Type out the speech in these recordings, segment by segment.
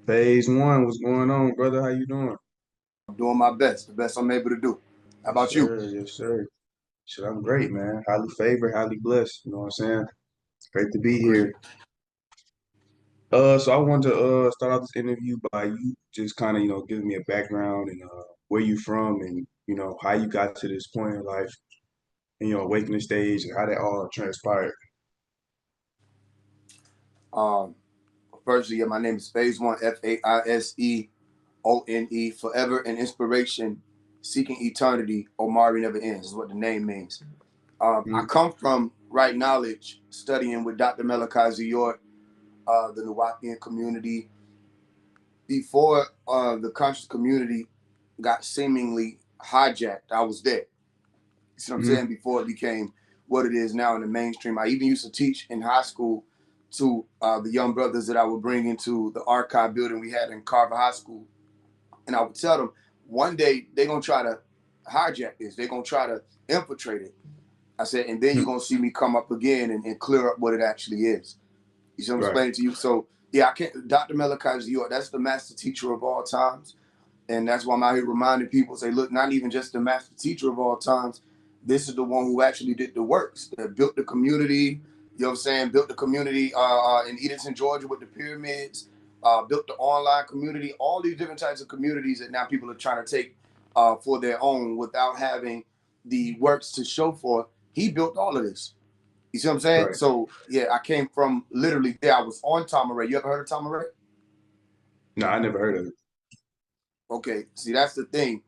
Phase one, what's going on, brother? How you doing? I'm doing my best, the best I'm able to do. How Yes, about you? sir. Yes, sir. Shit, I'm great, man. Highly favored, highly blessed. You know what I'm saying? It's great to be Agreed. here. So I wanted to start out this interview by you just kind of, giving me a background and where you from and, how you got to this point in life in your awakening stage and how that all transpired. Um, Firstly, yeah, my name is Phase One, Faiseone, forever an inspiration, seeking eternity. Omari never ends is what the name means. I Mm-hmm. come from right knowledge, studying with Dr. Malachi York, the Nuwapian community. Before the conscious community got seemingly hijacked, I was there. You see what I'm Mm-hmm. saying? Before it became what it is now in the mainstream. I even used to teach in high school to the young brothers that I would bring into the archive building we had in Carver High School. And I would tell them, one day they're going to try to hijack this. They're going to try to infiltrate it. I said, and then you're going to see me come up again and clear up what it actually is. You see what I'm Right. explaining to you? So, yeah, I can't. Dr. Malachi York, that's the master teacher of all times. And that's why I'm out here reminding people, say, look, not even just the master teacher of all times. This is the one who actually did the works, that built the community, you know what I'm saying? Built the community in Edenton, Georgia with the pyramids, built the online community, all these different types of communities that now people are trying to take for their own without having the works to show for. He built all of this. You see what I'm saying? Right. So, yeah, I came from literally there. I was on Tom Ray. You ever heard of Tom Ray? No, I never heard of it. Okay, see, that's the thing.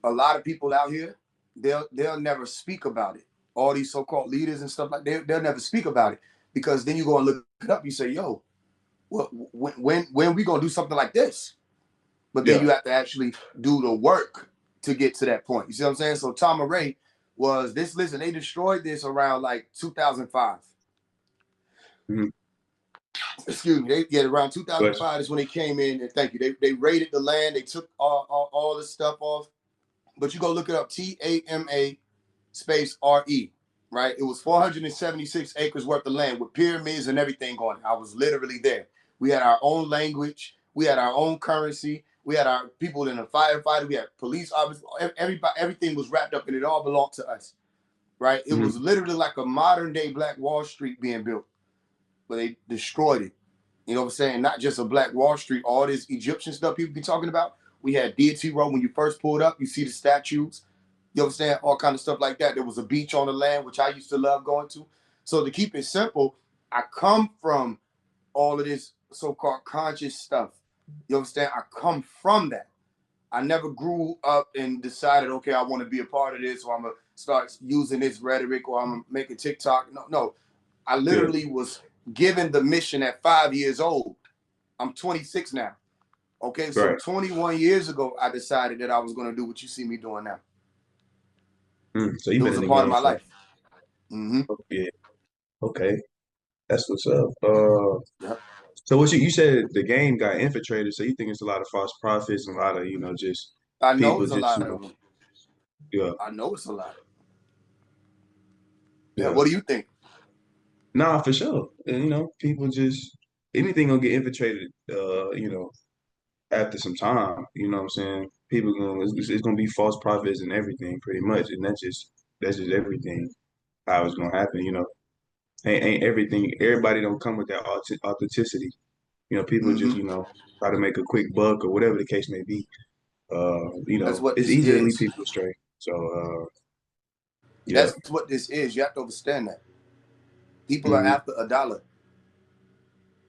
A lot of people out here, they'll never speak about it. All these so-called leaders and stuff like they'll never speak about it because then you go and look it up. You say, "Yo, when we gonna do something like this?" But then Yeah. you have to actually do the work to get to that point. You see what I'm saying? So Tom Ray was this. Listen, they destroyed this around like 2005. Mm-hmm. Excuse me. Around But 2005 is when they came in and thank you. They raided the land. They took all this stuff off. But you go look it up. TAMA space RE, right? It was 476 acres worth of land with pyramids and everything on it. I was literally there. We had our own language. We had our own currency. We had our people in the firefighter. We had police officers. Everybody, everything was wrapped up and it all belonged to us, right? It mm-hmm. was literally like a modern day Black Wall Street being built, but they destroyed it. You know what I'm saying? Not just a Black Wall Street, all this Egyptian stuff people be talking about. We had Deity Road. When you first pulled up, you see the statues. You understand? All kind of stuff like that. There was a beach on the land, which I used to love going to. So to keep it simple, I come from all of this so-called conscious stuff. You understand? I come from that. I never grew up and decided, okay, I want to be a part of this, or I'm gonna start using this rhetoric, or I'm gonna make a TikTok. No. I Yeah. literally was given the mission at 5 years old. I'm 26 now. Okay, so Right. 21 years ago, I decided that I was gonna do what you see me doing now. So you've It been was in a the part of game my for, life. Mm-hmm. yeah. Okay. That's what's up. Yep. So what you said the game got infiltrated, so you think it's a lot of false prophets and a lot of, just I know people it's a just, lot of them. yeah, I know it's a lot. Yeah. yeah. What do you think? Nah, for sure. And people just anything gonna get infiltrated, after some time, you know what I'm saying? People gonna it's gonna be false prophets and everything pretty much. And that's just everything how it's gonna happen. Ain't everything everybody don't come with that authenticity. People just, Mm-hmm. try to make a quick buck or whatever the case may be. That's what It's this easy to lead is. people astray. So, yeah. That's what this is. You have to understand that. People are Hmm. after a dollar.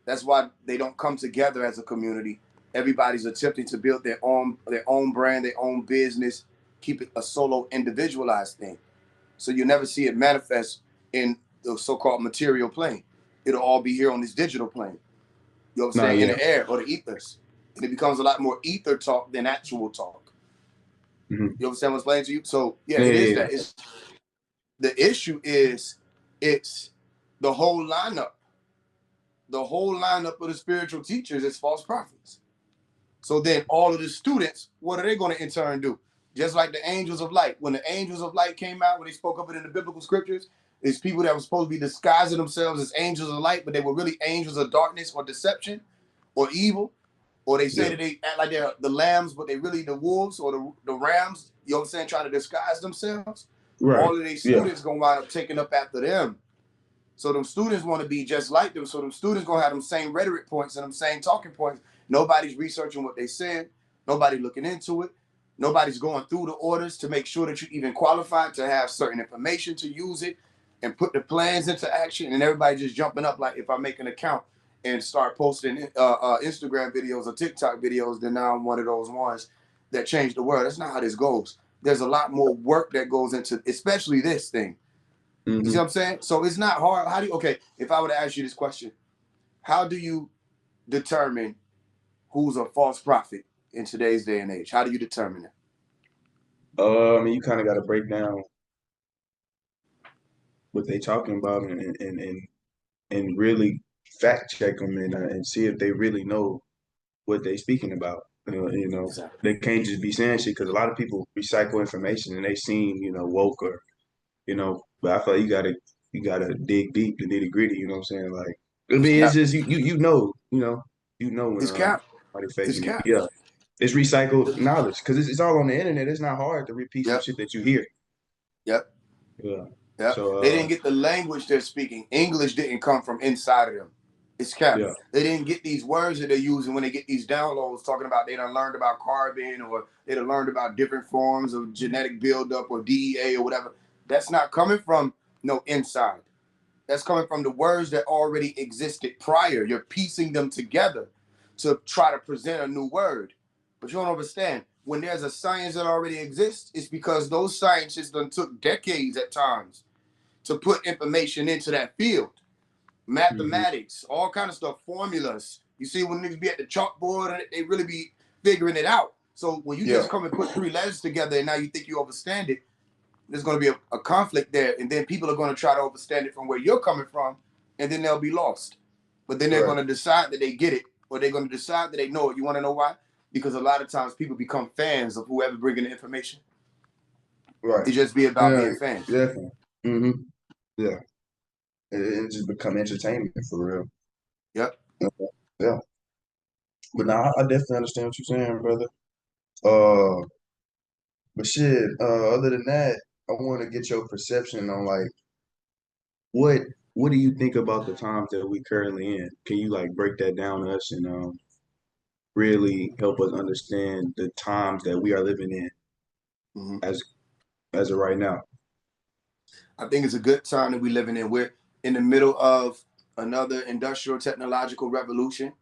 That's why they don't come together as a community. Everybody's attempting to build their own brand, their own business, keep it a solo individualized thing. So you never see it manifest in the so-called material plane. It'll all be here on this digital plane. You know what I'm Nah, saying? In yeah. the air or the ethers. And it becomes a lot more ether talk than actual talk. Hmm. You understand what I'm saying to you? So yeah, Yeah, it yeah, is yeah. that. It's the issue is it's the whole lineup. The whole lineup of the spiritual teachers is false prophets. So then all of the students, what are they going to in turn do? Just like the angels of light. When the angels of light came out, when they spoke of it in the biblical scriptures, it's people that were supposed to be disguising themselves as angels of light, but they were really angels of darkness or deception or evil. Or they say that they act like they're the lambs, but they really the wolves or the rams, you know what I'm saying, trying to disguise themselves. Right. All of these students gonna wind up taking up after them. So them students want to be just like them. So them students gonna have them same rhetoric points and them same talking points. Nobody's researching what they said. Nobody looking into it. Nobody's going through the orders to make sure that you even qualified to have certain information to use it and put the plans into action. And everybody just jumping up like, if I make an account and start posting Instagram videos or TikTok videos, then now I'm one of those ones that change the world. That's not how this goes. There's a lot more work that goes into, especially this thing. You see what I'm saying? So it's not hard. How do you, okay, if I were to ask you this question, how do you determine who's a false prophet in today's day and age? How do you determine it? I mean, you kind of got to break down what they talking about and really fact check them and see if they really know what they speaking about. Exactly. They can't just be saying shit because a lot of people recycle information and they seem, woke or, but I feel like you gotta dig deep, the nitty gritty. You know what I'm saying? Like, I mean, it's just when It's cap. somebody It's faking it. cap. Yeah, it's recycled knowledge because it's all on the internet. It's not hard to repeat some Yep. shit that you hear. Yep. Yeah. Yep. So They didn't get the language they're speaking. English didn't come from inside of them. It's cap. yeah, They didn't get these words that they're using when they get these downloads talking about they done learned about carbon or they done learned about different forms of genetic buildup or DEA or whatever. That's not coming from no inside. That's coming from the words that already existed prior. You're piecing them together to try to present a new word. But you don't understand. When there's a science that already exists, it's because those scientists done took decades at times to put information into that field. Mathematics, all kind of stuff, formulas. You see, when niggas be at the chalkboard and they really be figuring it out. So when you just come and put three letters together and now you think you understand it, there's going to be a conflict there. And then people are going to try to understand it from where you're coming from, and then they'll be lost. But then they're going to decide that they get it, or they're going to decide that they know it. You want to know why? Because a lot of times people become fans of whoever bringing the information. right. It just be about being fans. Definitely. Yeah. It just become entertainment for real. Yep. Yeah. But now I definitely understand what you're saying, brother. But shit, other than that, I want to get your perception on like what what do you think about the times that we currently in? Can you like break that down to us and really help us understand the times that we are living in as of right now? I think it's a good time that we're living in. We're in the middle of another industrial technological revolution,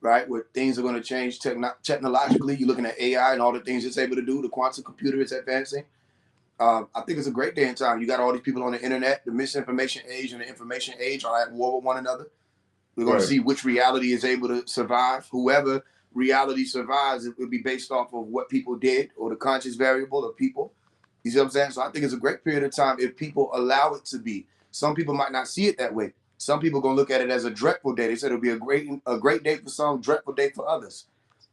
right? Where things are going to change technologically. You're looking at AI and all the things it's able to do. The quantum computer is advancing. I think it's a great day and time. You got all these people on the internet. The misinformation age and the information age are at war with one another. We're going to see which reality is able to survive. Whoever reality survives, it will be based off of what people did or the conscious variable of people. You see what I'm saying? So I think it's a great period of time if people allow it to be. Some people might not see it that way. Some people are going to look at it as a dreadful day. They said it'll be a great day for some, dreadful day for others.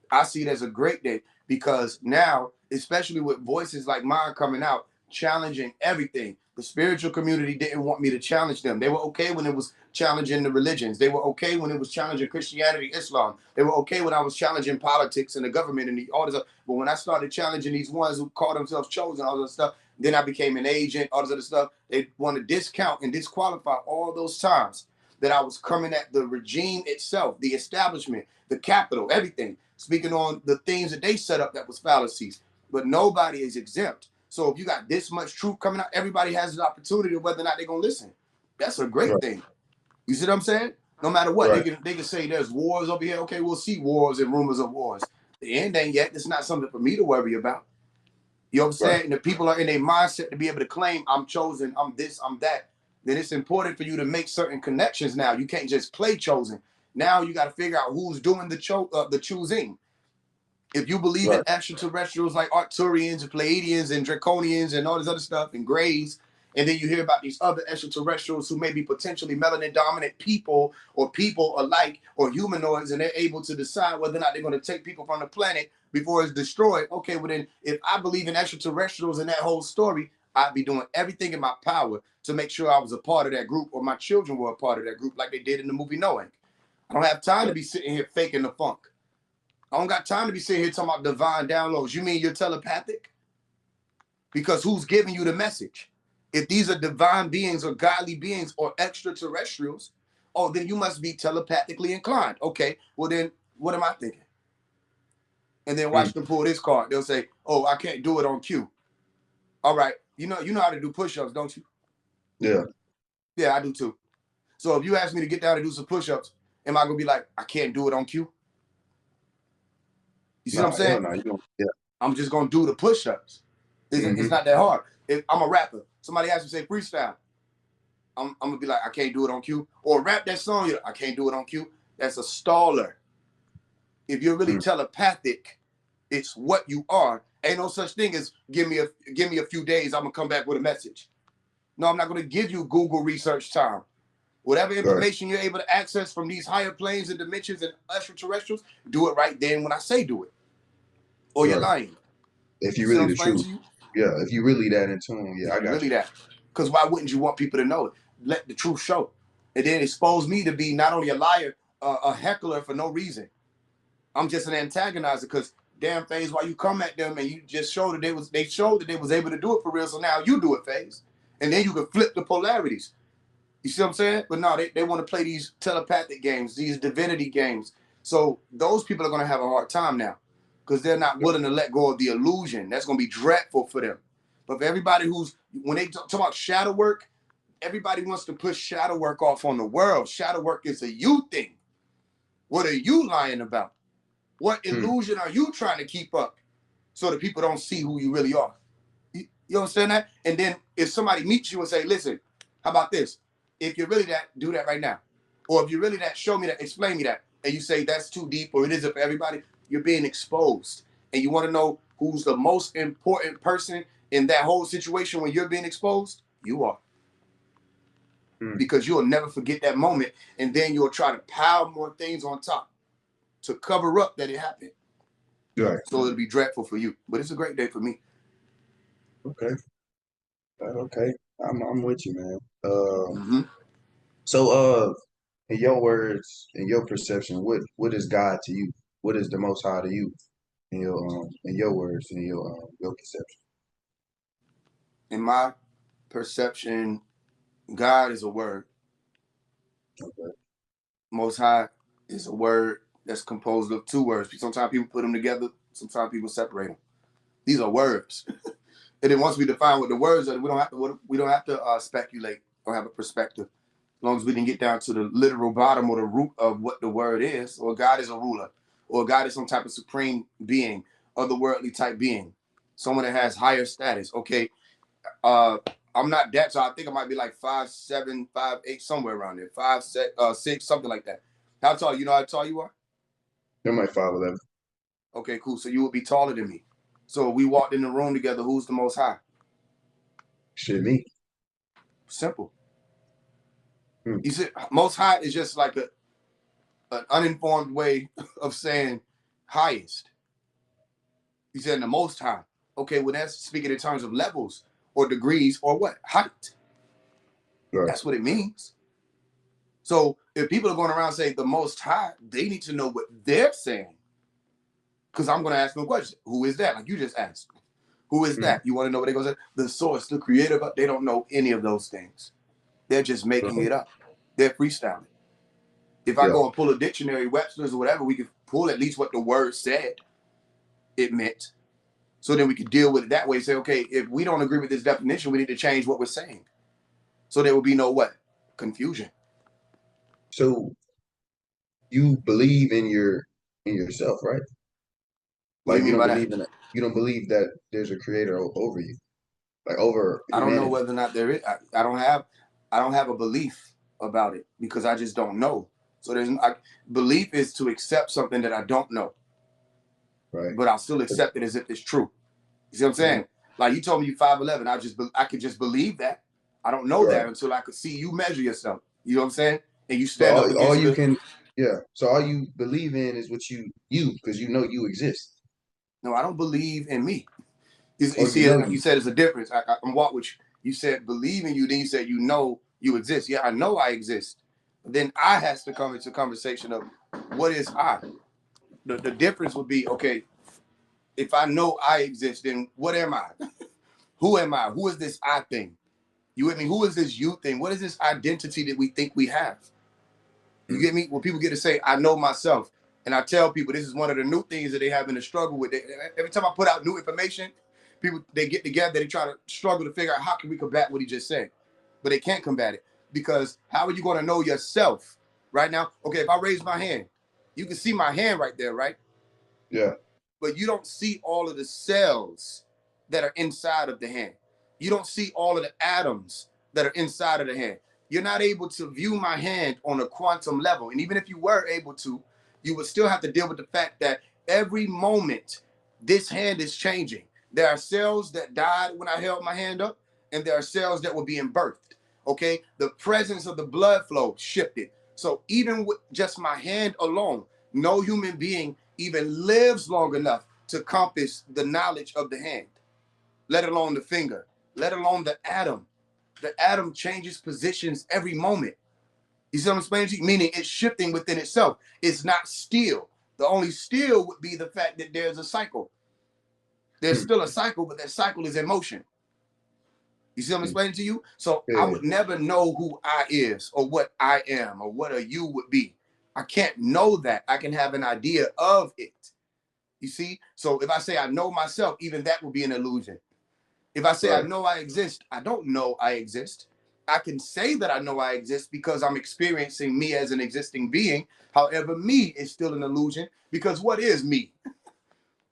I see it as a great day because now, especially with voices like mine coming out, challenging everything. The spiritual community didn't want me to challenge them. They were okay when it was challenging the religions. They were okay when it was challenging Christianity, Islam. They were okay when I was challenging politics and the government and all this stuff. But when I started challenging these ones who call themselves chosen, all this stuff, then I became an agent, all this other stuff. They want to discount and disqualify all those times that I was coming at the regime itself, the establishment, the capital, everything, speaking on the things that they set up that was fallacies. But nobody is exempt. So if you got this much truth coming out, everybody has the opportunity of whether or not they're gonna listen. That's a great thing. You see what I'm saying? No matter what, they can say there's wars over here. Okay, we'll see wars and rumors of wars. The end ain't yet. It's not something for me to worry about. You know what I'm saying? And the people are in a mindset to be able to claim I'm chosen, I'm this, I'm that. Then it's important for you to make certain connections now. You can't just play chosen. Now you got to figure out who's doing the choosing. If you believe in extraterrestrials like Arcturians and Pleiadians and Draconians and all this other stuff and Greys, and then you hear about these other extraterrestrials who may be potentially melanin dominant people or people alike or humanoids, and they're able to decide whether or not they're going to take people from the planet before it's destroyed. Okay, well then, if I believe in extraterrestrials and that whole story, I'd be doing everything in my power to make sure I was a part of that group or my children were a part of that group like they did in the movie Knowing. I don't have time to be sitting here faking the funk. I don't got time to be sitting here talking about divine downloads. You mean you're telepathic? Because who's giving you the message? If these are divine beings or godly beings or extraterrestrials, oh, then you must be telepathically inclined. Okay, well then, what am I thinking? And then watch them pull this card. They'll say, oh, I can't do it on cue. All right, you know how to do push-ups, don't you? Yeah. Yeah, I do too. So if you ask me to get down and do some push-ups, am I gonna be like, I can't do it on cue? You see what I'm saying? Hell no, you don't. Yeah. I'm just gonna do the push-ups. It's not that hard. If I'm a rapper, somebody has to say freestyle. I'm gonna be like, I can't do it on cue. Or rap that song, I can't do it on cue. That's a staller. If you're really telepathic, it's what you are. Ain't no such thing as give me a few days, I'm gonna come back with a message. No, I'm not gonna give you Google research time. Whatever information you're able to access from these higher planes and dimensions and extraterrestrials, do it right then when I say do it. Or you're lying. If you really the truth. Yeah, if you really that in tune, yeah, I got really you. That. Because why wouldn't you want people to know it? Let the truth show. And then expose me to be not only a liar, a heckler for no reason. I'm just an antagonizer because damn Faise, why you come at them and you just showed that they showed that they was able to do it for real, so now you do it, Faise. And then you can flip the polarities. You see what I'm saying? But no, they want to play these telepathic games, these divinity games. So those people are going to have a hard time now because they're not willing to let go of the illusion. That's going to be dreadful for them. But for everybody when they talk about shadow work, everybody wants to push shadow work off on the world. Shadow work is a you thing. What are you lying about? What illusion are you trying to keep up so that people don't see who you really are? You understand that? And then if somebody meets you and say, listen, how about this? If you're really that, do that right now. Or if you're really that, show me that, explain me that. And you say that's too deep or it isn't for everybody, you're being exposed. And you want to know who's the most important person in that whole situation when you're being exposed? You are. Because you'll never forget that moment. And then you'll try to pile more things on top to cover up that it happened. Right. So it'll be dreadful for you. But it's a great day for me. Okay. Okay. I'm with you, man. So in your words, in your perception, what is God to you? What is the Most High to you? In your words, in your perception. In my perception, God is a word. Okay. Most High is a word that's composed of two words. Sometimes people put them together. Sometimes people separate them. These are words. And then once we define what the words are, we don't have to speculate or have a perspective. As long as we can get down to the literal bottom or the root of what the word is, or God is a ruler, or God is some type of supreme being, otherworldly type being, someone that has higher status. Okay, I'm not that, so I think I might be like 5'7", 5'8", somewhere around there, 5'6", something like that. How tall? You know how tall you are? I'm like 5'11". Okay, cool. So you would be taller than me. So if we walked in the room together, who's the most high? Shit, me. Simple. You see, most high is just like an uninformed way of saying highest. He said the most high. Okay, well that's speaking in terms of levels or degrees or what? Height. Right. That's what it means. So if people are going around saying the most high, they need to know what they're saying. Because I'm going to ask them a question. Who is that? Like you just asked. Who is that? You want to know what they're going to say? The source, the creator, but they don't know any of those things. They're just making it up. They're freestyling. If I go and pull a dictionary, Webster's or whatever, we can pull at least what the word said it meant. So then we can deal with it that way. Say, okay, if we don't agree with this definition, we need to change what we're saying. So there will be no what? Confusion. So you believe in yourself, right? Like you don't believe in it. You don't believe that there's a creator over you, like over humanity. I don't know whether or not there is. I don't have a belief about it because I just don't know. So belief is to accept something that I don't know. Right. But I'll still accept it as if it's true. You see what I'm saying? Like you told me you 5'11". I could just believe that. I don't know that until I could see you measure yourself. You know what I'm saying? And you stand up against So all you believe in is what you because you know you exist. No, I don't believe in me. You see, you said it's a difference. I'm walk with you. You said believe in you, then you said you know you exist. Yeah, I know I exist. But then I has to come into conversation of what is I? the difference would be, okay, if I know I exist, then what am I? Who am I? Who is this I thing? You with me? Who is this you thing? What is this identity that we think we have? You get me? When people get to say, I know myself, and I tell people this is one of the new things that they have in a struggle with. Every time I put out new information, people, they get together, they try to struggle to figure out how can we combat what he just said. But they can't combat it, because how are you going to know yourself right now? Okay, if I raise my hand, you can see my hand right there, right? Yeah. But you don't see all of the cells that are inside of the hand. You don't see all of the atoms that are inside of the hand. You're not able to view my hand on a quantum level. And even if you were able to, you would still have to deal with the fact that every moment this hand is changing. There are cells that died when I held my hand up, and there are cells that were being birthed. Okay, the presence of the blood flow shifted. So even with just my hand alone, no human being even lives long enough to compass the knowledge of the hand, let alone the finger, let alone the atom. The atom changes positions every moment. You see what I'm explaining to you? Meaning it's shifting within itself. It's not still. The only still would be the fact that there's a cycle. There's still a cycle, but that cycle is in motion. You see what I'm explaining to you? So I would never know who I is, or what I am, or what a you would be. I can't know that. I can have an idea of it. You see? So if I say I know myself, even that would be an illusion. If I say I know I exist, I don't know I exist. I can say that I know I exist because I'm experiencing me as an existing being. However, me is still an illusion, because what is me?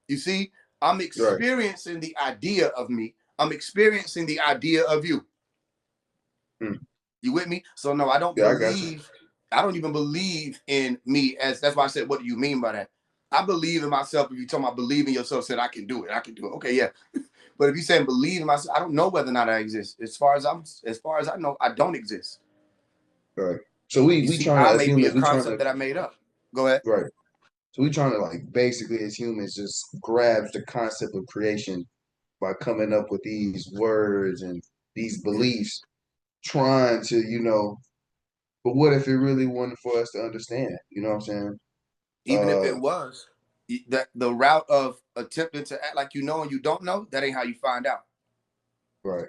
You see? I'm experiencing the idea of me. I'm experiencing the idea of you. You with me? So no, I don't believe, I don't even believe in me as, that's why I said, what do you mean by that? I believe in myself. If you talking about believe in yourself, said I can do it. I can do it. Okay, yeah. But if you saying believe in myself, I don't know whether or not I exist. As far as I know, I don't exist. Right. So we see, trying to, I as may be a humans, we trying concept to, that I made up. Go ahead. right. So we trying to, like, basically as humans just grab the concept of creation by coming up with these words and these beliefs, trying to, but what if it really wasn't for us to understand? You know what I'm saying? Even if it was, that the route of attempting to act like you know and you don't know, that ain't how you find out. Right.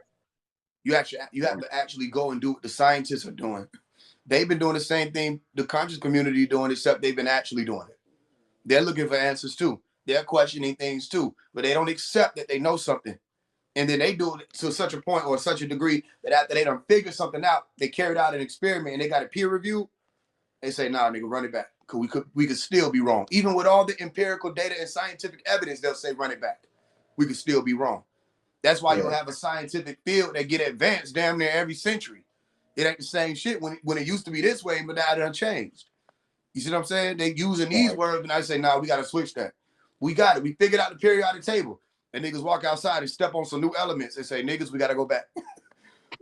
You have to actually go and do what the scientists are doing. They've been doing the same thing the conscious community doing, except they've been actually doing it. They're looking for answers too. They're questioning things too, but they don't accept that they know something. And then they do it to such a point or such a degree that after they done figure something out, they carried out an experiment and they got a peer review. They say, nah, nigga, run it back. Cause we could still be wrong. Even with all the empirical data and scientific evidence, they'll say run it back. We could still be wrong. That's why you'll have a scientific field that get advanced damn near every century. It ain't the same shit when it used to be this way, but now it done changed. You see what I'm saying? They using these words, and I say, nah, we got to switch that. We got it. We figured out the periodic table. And niggas walk outside and step on some new elements and say, niggas, we got to go back.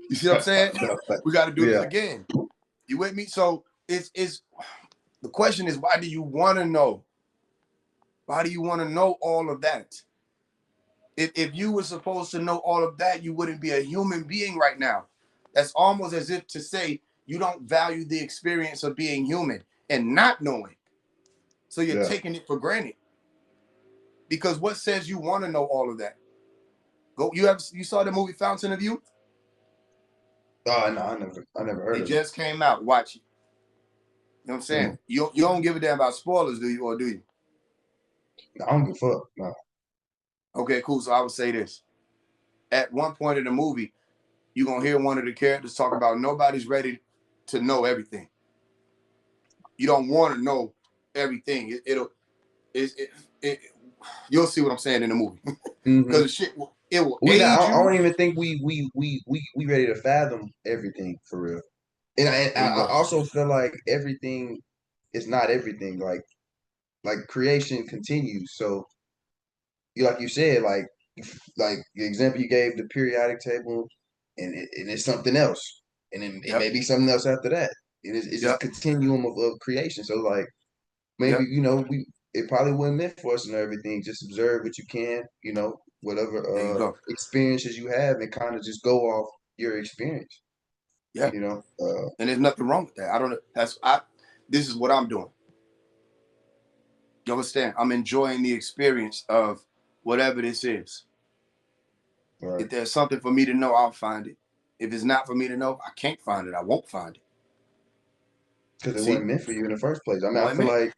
You see what I'm saying? We got to do this again. You with me? So it's the question is, why do you want to know? Why do you want to know all of that? If you were supposed to know all of that, you wouldn't be a human being right now. That's almost as if to say you don't value the experience of being human and not knowing. So you're taking it for granted. Because what says you want to know all of that? You saw the movie Fountain of Youth? Oh no, I never heard it of it. It just came out. Watch it. You know what I'm saying? You don't give a damn about spoilers, do you, or do you? No, I don't give a fuck. No. Okay, cool. So I would say this. At one point in the movie, you're gonna hear one of the characters talk about nobody's ready to know everything. You don't want to know everything. You'll see what I'm saying in the movie. Because the shit it will age you. I don't even think we ready to fathom everything for real. And I also feel like everything is not everything. Like creation continues. So like you said, like the example you gave, the periodic table, and it's something else, and then it may be something else after that. It's just continuum of creation. So like maybe it probably wasn't meant for us to know everything. Just observe what you can, whatever experiences you have, and kind of just go off your experience. Yeah, and there's nothing wrong with that. I don't know. This is what I'm doing. You understand? I'm enjoying the experience of whatever this is. Right. If there's something for me to know, I'll find it. If it's not for me to know, I can't find it. I won't find it. Because it See? wasn't meant for you in the first place. I mean, I Boy, feel man. like,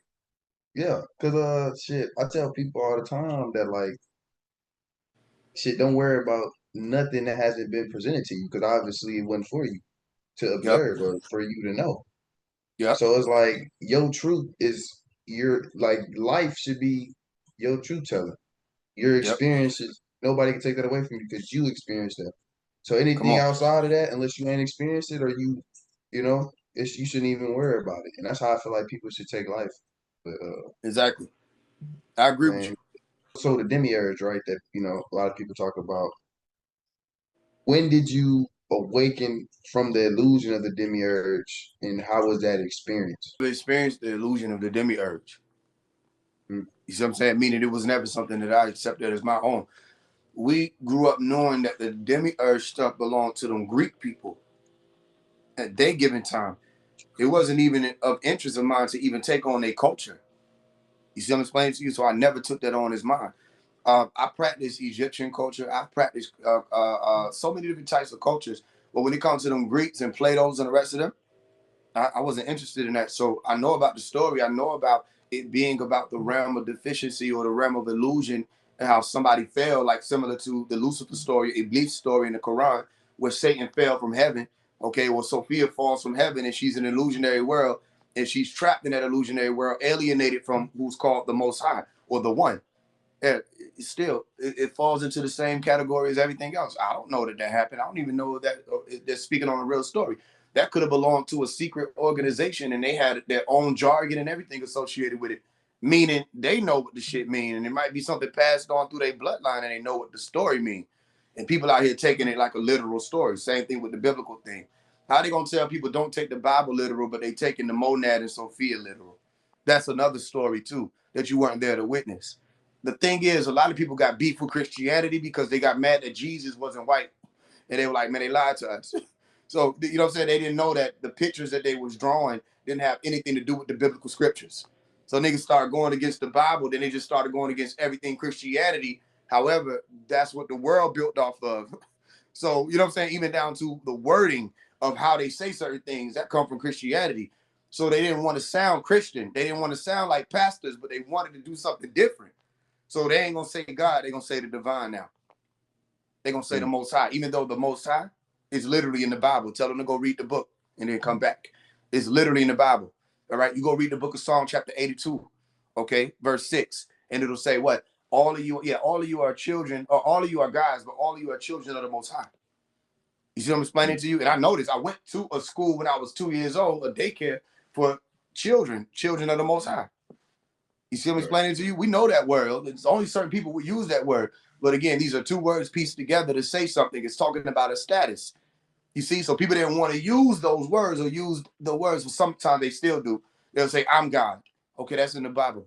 yeah, because shit, I tell people all the time that like, shit, don't worry about nothing that hasn't been presented to you, because obviously it wasn't for you to Yep. observe or for you to know. Yep. So it's like your truth is your like life should be your truth telling. Your Yep. experiences, nobody can take that away from you because you experienced that. So Come anything on. outside of that, unless you ain't experienced it or you know, you shouldn't even worry about it. And that's how I feel like people should take life. But Exactly. I agree with man, you. so the demiurge, right? That a lot of people talk about. When did you awaken from the illusion of the demiurge, and how was that experience? I experienced the illusion of the demiurge. Mm, You see what I'm saying? Meaning it was never something that I accepted as my own. We grew up knowing that the demiurge stuff belonged to them Greek people at their given time. It wasn't even of interest of mine to even take on their culture. You see what I'm explaining to you? So I never took that on as mine. I practice Egyptian culture. I practice so many different types of cultures. But when it comes to them Greeks and Plato's and the rest of them, I wasn't interested in that. So I know about the story. I know about it being about the realm of deficiency or the realm of illusion and how somebody fell, like similar to the Lucifer story, Iblis story in the Quran, where Satan fell from heaven. Okay, well, Sophia falls from heaven and she's in an illusionary world and she's trapped in that illusionary world, alienated from who's called the Most High or the One. Yeah, still, it falls into the same category as everything else. I don't know that happened. I don't even know that they're speaking on a real story. That could have belonged to a secret organization and they had their own jargon and everything associated with it, meaning they know what the shit mean. And it might be something passed on through their bloodline and they know what the story mean. And people out here taking it like a literal story. Same thing with the biblical thing. How they gonna tell people don't take the Bible literal, but they taking the monad and Sophia literal? That's another story too that you weren't there to witness. The thing is, a lot of people got beef with Christianity because they got mad that Jesus wasn't white. And they were like, man, they lied to us. So, you know what I'm saying? They didn't know that the pictures that they was drawing didn't have anything to do with the biblical scriptures. So niggas started going against the Bible. Then they just started going against everything Christianity. However, that's what the world built off of. So, you know what I'm saying? Even down to the wording of how they say certain things that come from Christianity. So they didn't want to sound Christian. They didn't want to sound like pastors, but they wanted to do something different. So they ain't gonna say God, they're gonna say the divine now. They're gonna say the mm, most high, even though the most high is literally in the Bible. Tell them to go read the book and then come back. It's literally in the Bible. All right. You go read the book of Psalm chapter 82, okay, verse 6. And it'll say what? All of you, yeah, all of you are children, or all of you are guys, but all of you are children of the most high. You see what I'm explaining mm, to you? And I noticed I went to a school when I was 2 years old, a daycare for children of the most high. You see what I'm right, explaining to you? We know that word. It's only certain people who use that word. But again, these are two words pieced together to say something. It's talking about a status. You see, so people didn't want to use those words or use the words, but sometimes they still do. They'll say, I'm God. Okay, that's in the Bible.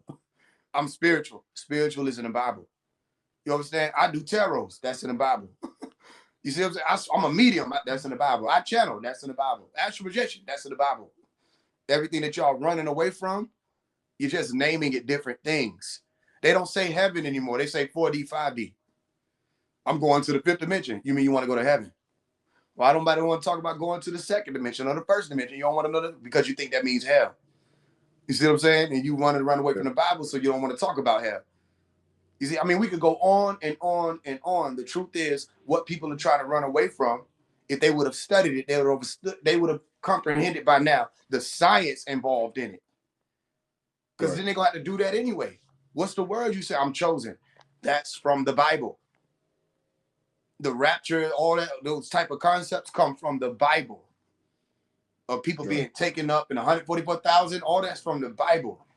I'm spiritual. Spiritual is in the Bible. You understand? I do tarots. That's in the Bible. You see what I'm saying? I'm a medium. That's in the Bible. I channel. That's in the Bible. Astral projection. That's in the Bible. Everything that y'all running away from, you're just naming it different things. They don't say heaven anymore. They say 4D, 5D. I'm going to the fifth dimension. You mean you want to go to heaven? Well, I don't want to talk about going to the second dimension or the first dimension. You don't want to know that because you think that means hell. You see what I'm saying? And you want to run away yeah, from the Bible, so you don't want to talk about hell. You see, I mean, we could go on and on and on. The truth is, what people are trying to run away from, if they would have studied it, they would have comprehended by now the science involved in it. Because right, then they're gonna have to do that anyway. What's the word you say? I'm chosen. That's from the Bible. The rapture, all that, those type of concepts come from the Bible. Of people right. being taken up in 144,000, all that's from the Bible.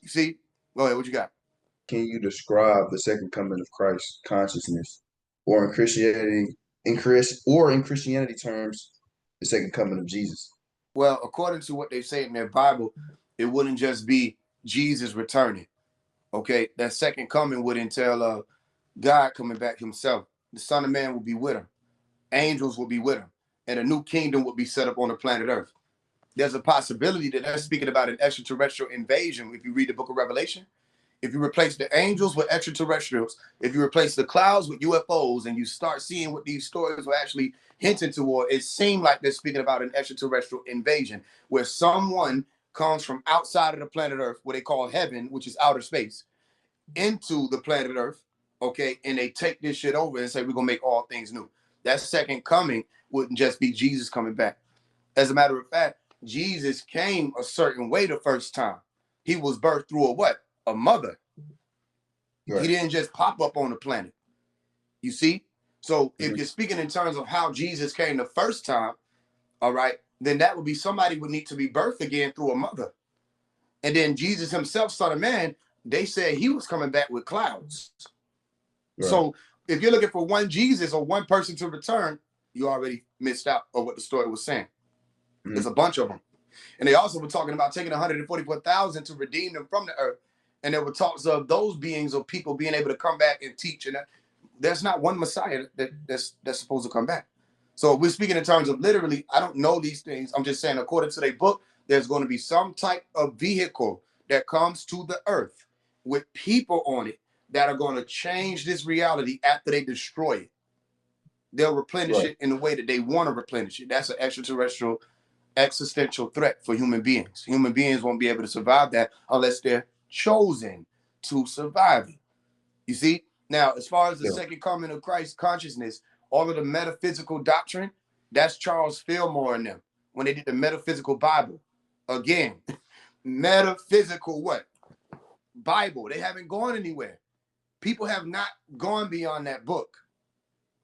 You see? Go ahead, what you got? Can you describe the second coming of Christ consciousness, or in Christianity terms, the second coming of Jesus? Well, according to what they say in their Bible, it wouldn't just be Jesus returning. Okay, that second coming would entail God coming back himself. The Son of Man will be with him. Angels will be with him. And a new kingdom will be set up on the planet Earth. there's a possibility that they're speaking about an extraterrestrial invasion. If you read the book of Revelation, if you replace the angels with extraterrestrials, if you replace the clouds with UFOs, and you start seeing what these stories were actually hinting toward, it seemed like they're speaking about an extraterrestrial invasion where someone comes from outside of the planet Earth, what they call heaven, which is outer space, into the planet Earth, okay, and they take this shit over and say, we're gonna make all things new. That second coming wouldn't just be Jesus coming back. As a matter of fact, Jesus came a certain way the first time. He was birthed through a what? A mother. Right. He didn't just pop up on the planet. You see? So if you're speaking in terms of how Jesus came the first time, all right, then that would be somebody would need to be birthed again through a mother. And then Jesus himself, Son of Man, they said he was coming back with clouds. Right. So if you're looking for one Jesus or one person to return, you already missed out on what the story was saying. There's a bunch of them. And they also were talking about taking 144,000 to redeem them from the earth. And there were talks of those beings or people being able to come back and teach. And there's not one Messiah that's supposed to come back. So we're speaking in terms of literally, I don't know these things. I'm just saying, according to their book, there's going to be some type of vehicle that comes to the earth with people on it that are going to change this reality after they destroy it. They'll replenish it in the way that they want to replenish it. That's an extraterrestrial existential threat for human beings. Human beings won't be able to survive that unless they're chosen to survive it. You see? Now, as far as the second coming of Christ consciousness, all of the metaphysical doctrine, that's Charles Fillmore and them when they did the metaphysical Bible. Again, metaphysical what? Bible. They haven't gone anywhere. People have not gone beyond that book.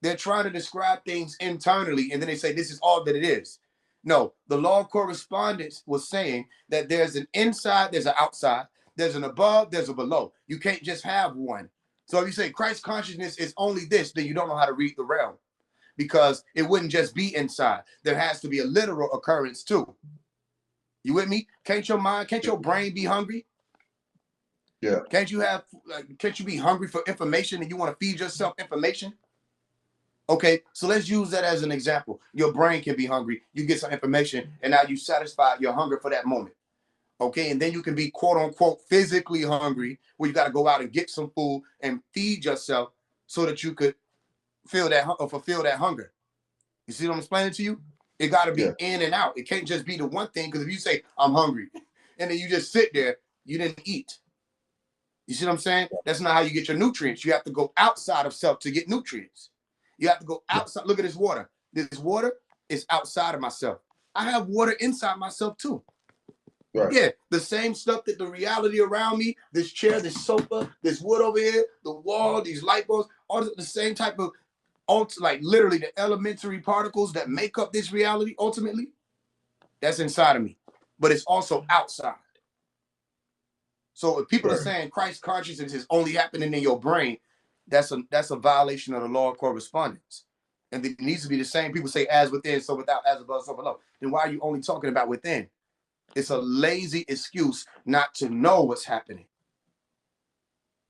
They're trying to describe things internally, and then they say this is all that it is. No, the law of correspondence was saying that there's an inside, there's an outside, there's an above, there's a below. You can't just have one. So if you say Christ consciousness is only this, then you don't know how to read the realm, because it wouldn't just be inside. There has to be a literal occurrence too. You with me? Can't your mind, can't your brain be hungry? Yeah. Can't you be hungry for information and you want to feed yourself information? Okay, so let's use that as an example. Your brain can be hungry. You get some information, and now you satisfy your hunger for that moment. Okay, and then you can be quote unquote physically hungry, where you got to go out and get some food and feed yourself so that you could fulfill that hunger. You see what I'm explaining to you? It got to be in and out. It can't just be the one thing, because if you say I'm hungry and then you just sit there, you didn't eat. You see what I'm saying? That's not how you get your nutrients. You have to go outside of self to get nutrients. You have to go outside. Look at this water. This water is outside of myself. I have water inside myself too. Right. Yeah, the same stuff that the reality around me, this chair, this sofa, this wood over here, the wall, these light bulbs, all the same type of, like literally the elementary particles that make up this reality ultimately, that's inside of me. But it's also outside. So if people are saying Christ consciousness is only happening in your brain, that's a violation of the law of correspondence. And it needs to be the same. People say as within, so without, as above, so below. Then why are you only talking about within? It's a lazy excuse not to know what's happening.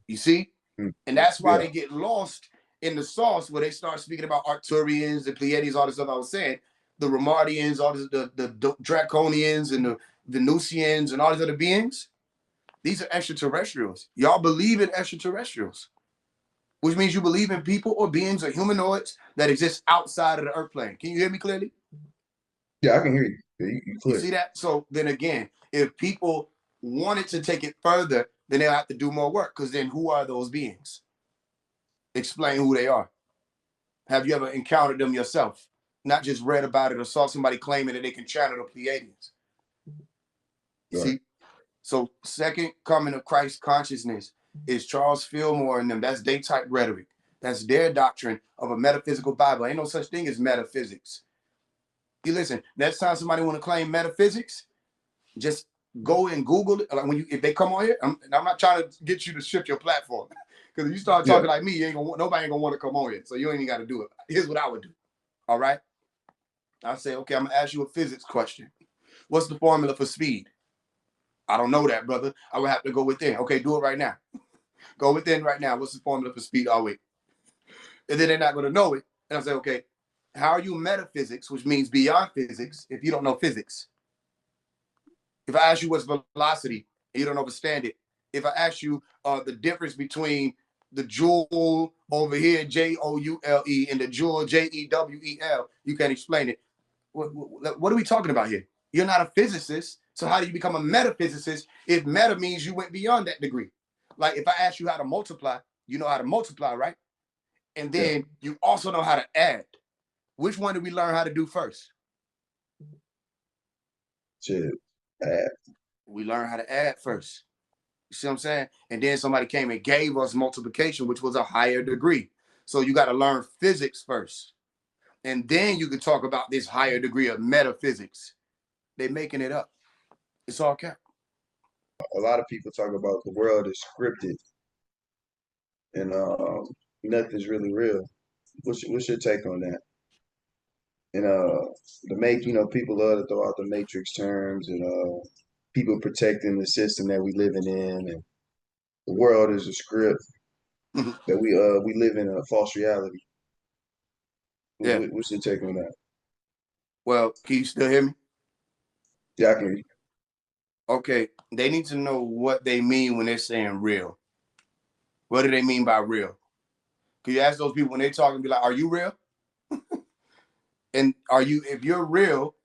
You see? And that's why they get lost in the sauce, where they start speaking about Arcturians, the Pleiades, all the stuff I was saying, the Romardians, all the Draconians and the Venusians and all these other beings. These are extraterrestrials. Y'all believe in extraterrestrials, which means you believe in people or beings or humanoids that exist outside of the earth plane. Can you hear me clearly? Yeah, I can hear you. You see that? So then again, if people wanted to take it further, then they'll have to do more work, because then who are those beings? Explain who they are. Have you ever encountered them yourself? Not just read about it or saw somebody claiming that they can channel the Pleiadians. See? So second coming of Christ consciousness is Charles Fillmore and them. That's their type rhetoric. That's their doctrine of a metaphysical Bible. Ain't no such thing as metaphysics. You listen, next time somebody want to claim metaphysics, just go and Google it. Like if they come on here, I'm not trying to get you to shift your platform, because if you start talking like me, nobody ain't gonna want to come on here. So you ain't even got to do it. Here's what I would do. All right, I say, okay, I'm gonna ask you a physics question. What's the formula for speed? I don't know that, brother. I would have to go within. Okay, do it right now. Go within right now. What's the formula for speed? I'll wait. And then they're not going to know it. And I say, okay, how are you metaphysics, which means beyond physics, if you don't know physics? If I ask you what's velocity and you don't understand it, if I ask you the difference between the joule over here, Joule, and the joule, Jewel, you can't explain it. What are we talking about here? You're not a physicist, so how do you become a metaphysicist if meta means you went beyond that degree? Like if I ask you how to multiply, you know how to multiply, right? And then you also know how to add. Which one did we learn how to do first? To add. We learned how to add first. You see what I'm saying? And then somebody came and gave us multiplication, which was a higher degree. So you got to learn physics first. And then you can talk about this higher degree of metaphysics. They're making it up. It's all cap. A lot of people talk about the world is scripted and nothing's really real. What's your take on that? And people love to throw out the matrix terms and people protecting the system that we living in, and the world is a script that we live in a false reality. Yeah. What's your take on that? Well, can you still hear me? Yeah, I can hear you. Okay. They need to know what they mean when they're saying real. What do they mean by real? Can you ask those people when they talk and be like, are you real? And if you're real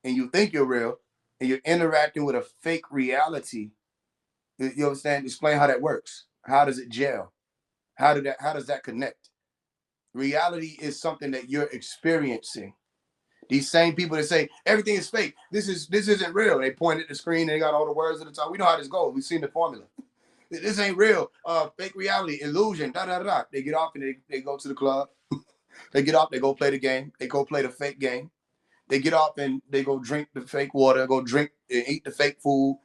and you think you're real and you're interacting with a fake reality, you understand? Explain how that works. How does it gel? How does that connect? Reality is something that you're experiencing. These same people that say everything is fake, this isn't real. They point at the screen and they got all the words at the top. We know how this goes. We've seen the formula. This ain't real. Fake reality, illusion, da da da. They get off and they go to the club. They get off, they go play the game. They go play the fake game. They get off and they go drink the fake water, go drink and eat the fake food.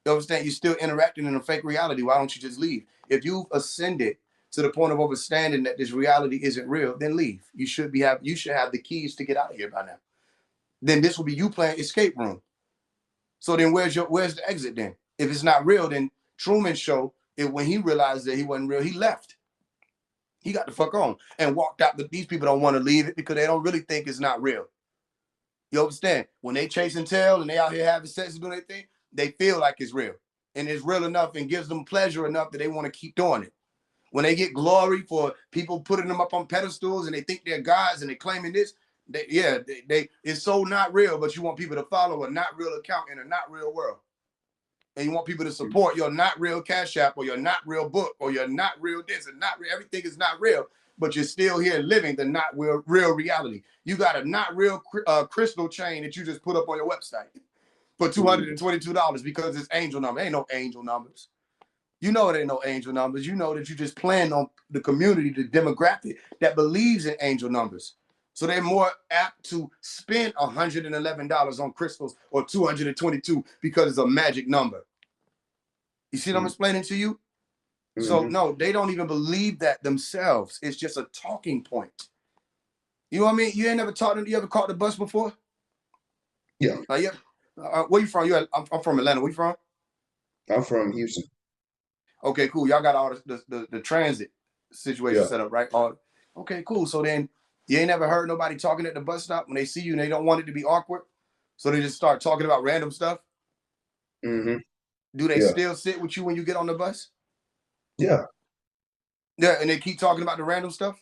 You understand? You're still interacting in a fake reality. Why don't you just leave? If you've ascended to the point of understanding that this reality isn't real, then leave. You should have the keys to get out of here by now. Then this will be you playing escape room. So then where's the exit then? If it's not real, then Truman Show, when he realized that he wasn't real, he left. He got the fuck on and walked out. But these people don't want to leave it because they don't really think it's not real. You understand? When they chase and tail and they out here having sex and doing their thing, they feel like it's real. And it's real enough and gives them pleasure enough that they want to keep doing it. When they get glory for people putting them up on pedestals and they think they're gods and they claiming this, it's so not real, but you want people to follow a not real account in a not real world. And you want people to support your not real Cash App or your not real book or your not real this and not real. Everything is not real, but you're still here living the not real reality. You got a not real crystal chain that you just put up on your website for $222 because it's angel number. Ain't no angel numbers. You know it ain't no angel numbers. You know that you just plan on the community, the demographic that believes in angel numbers. So they're more apt to spend $111 on crystals or 222 because it's a magic number. You see what I'm explaining to you? So no, they don't even believe that themselves. It's just a talking point. You know what I mean? You ain't never taught them. You ever caught the bus before? Yeah. Where you from? I'm from Atlanta. Where you from? I'm from Houston. Okay, cool. Y'all got all the transit situation set up, right? Okay, cool. So then you ain't never heard nobody talking at the bus stop when they see you and they don't want it to be awkward. So they just start talking about random stuff. Mm-hmm. Do they still sit with you when you get on the bus? Yeah. Yeah, and they keep talking about the random stuff?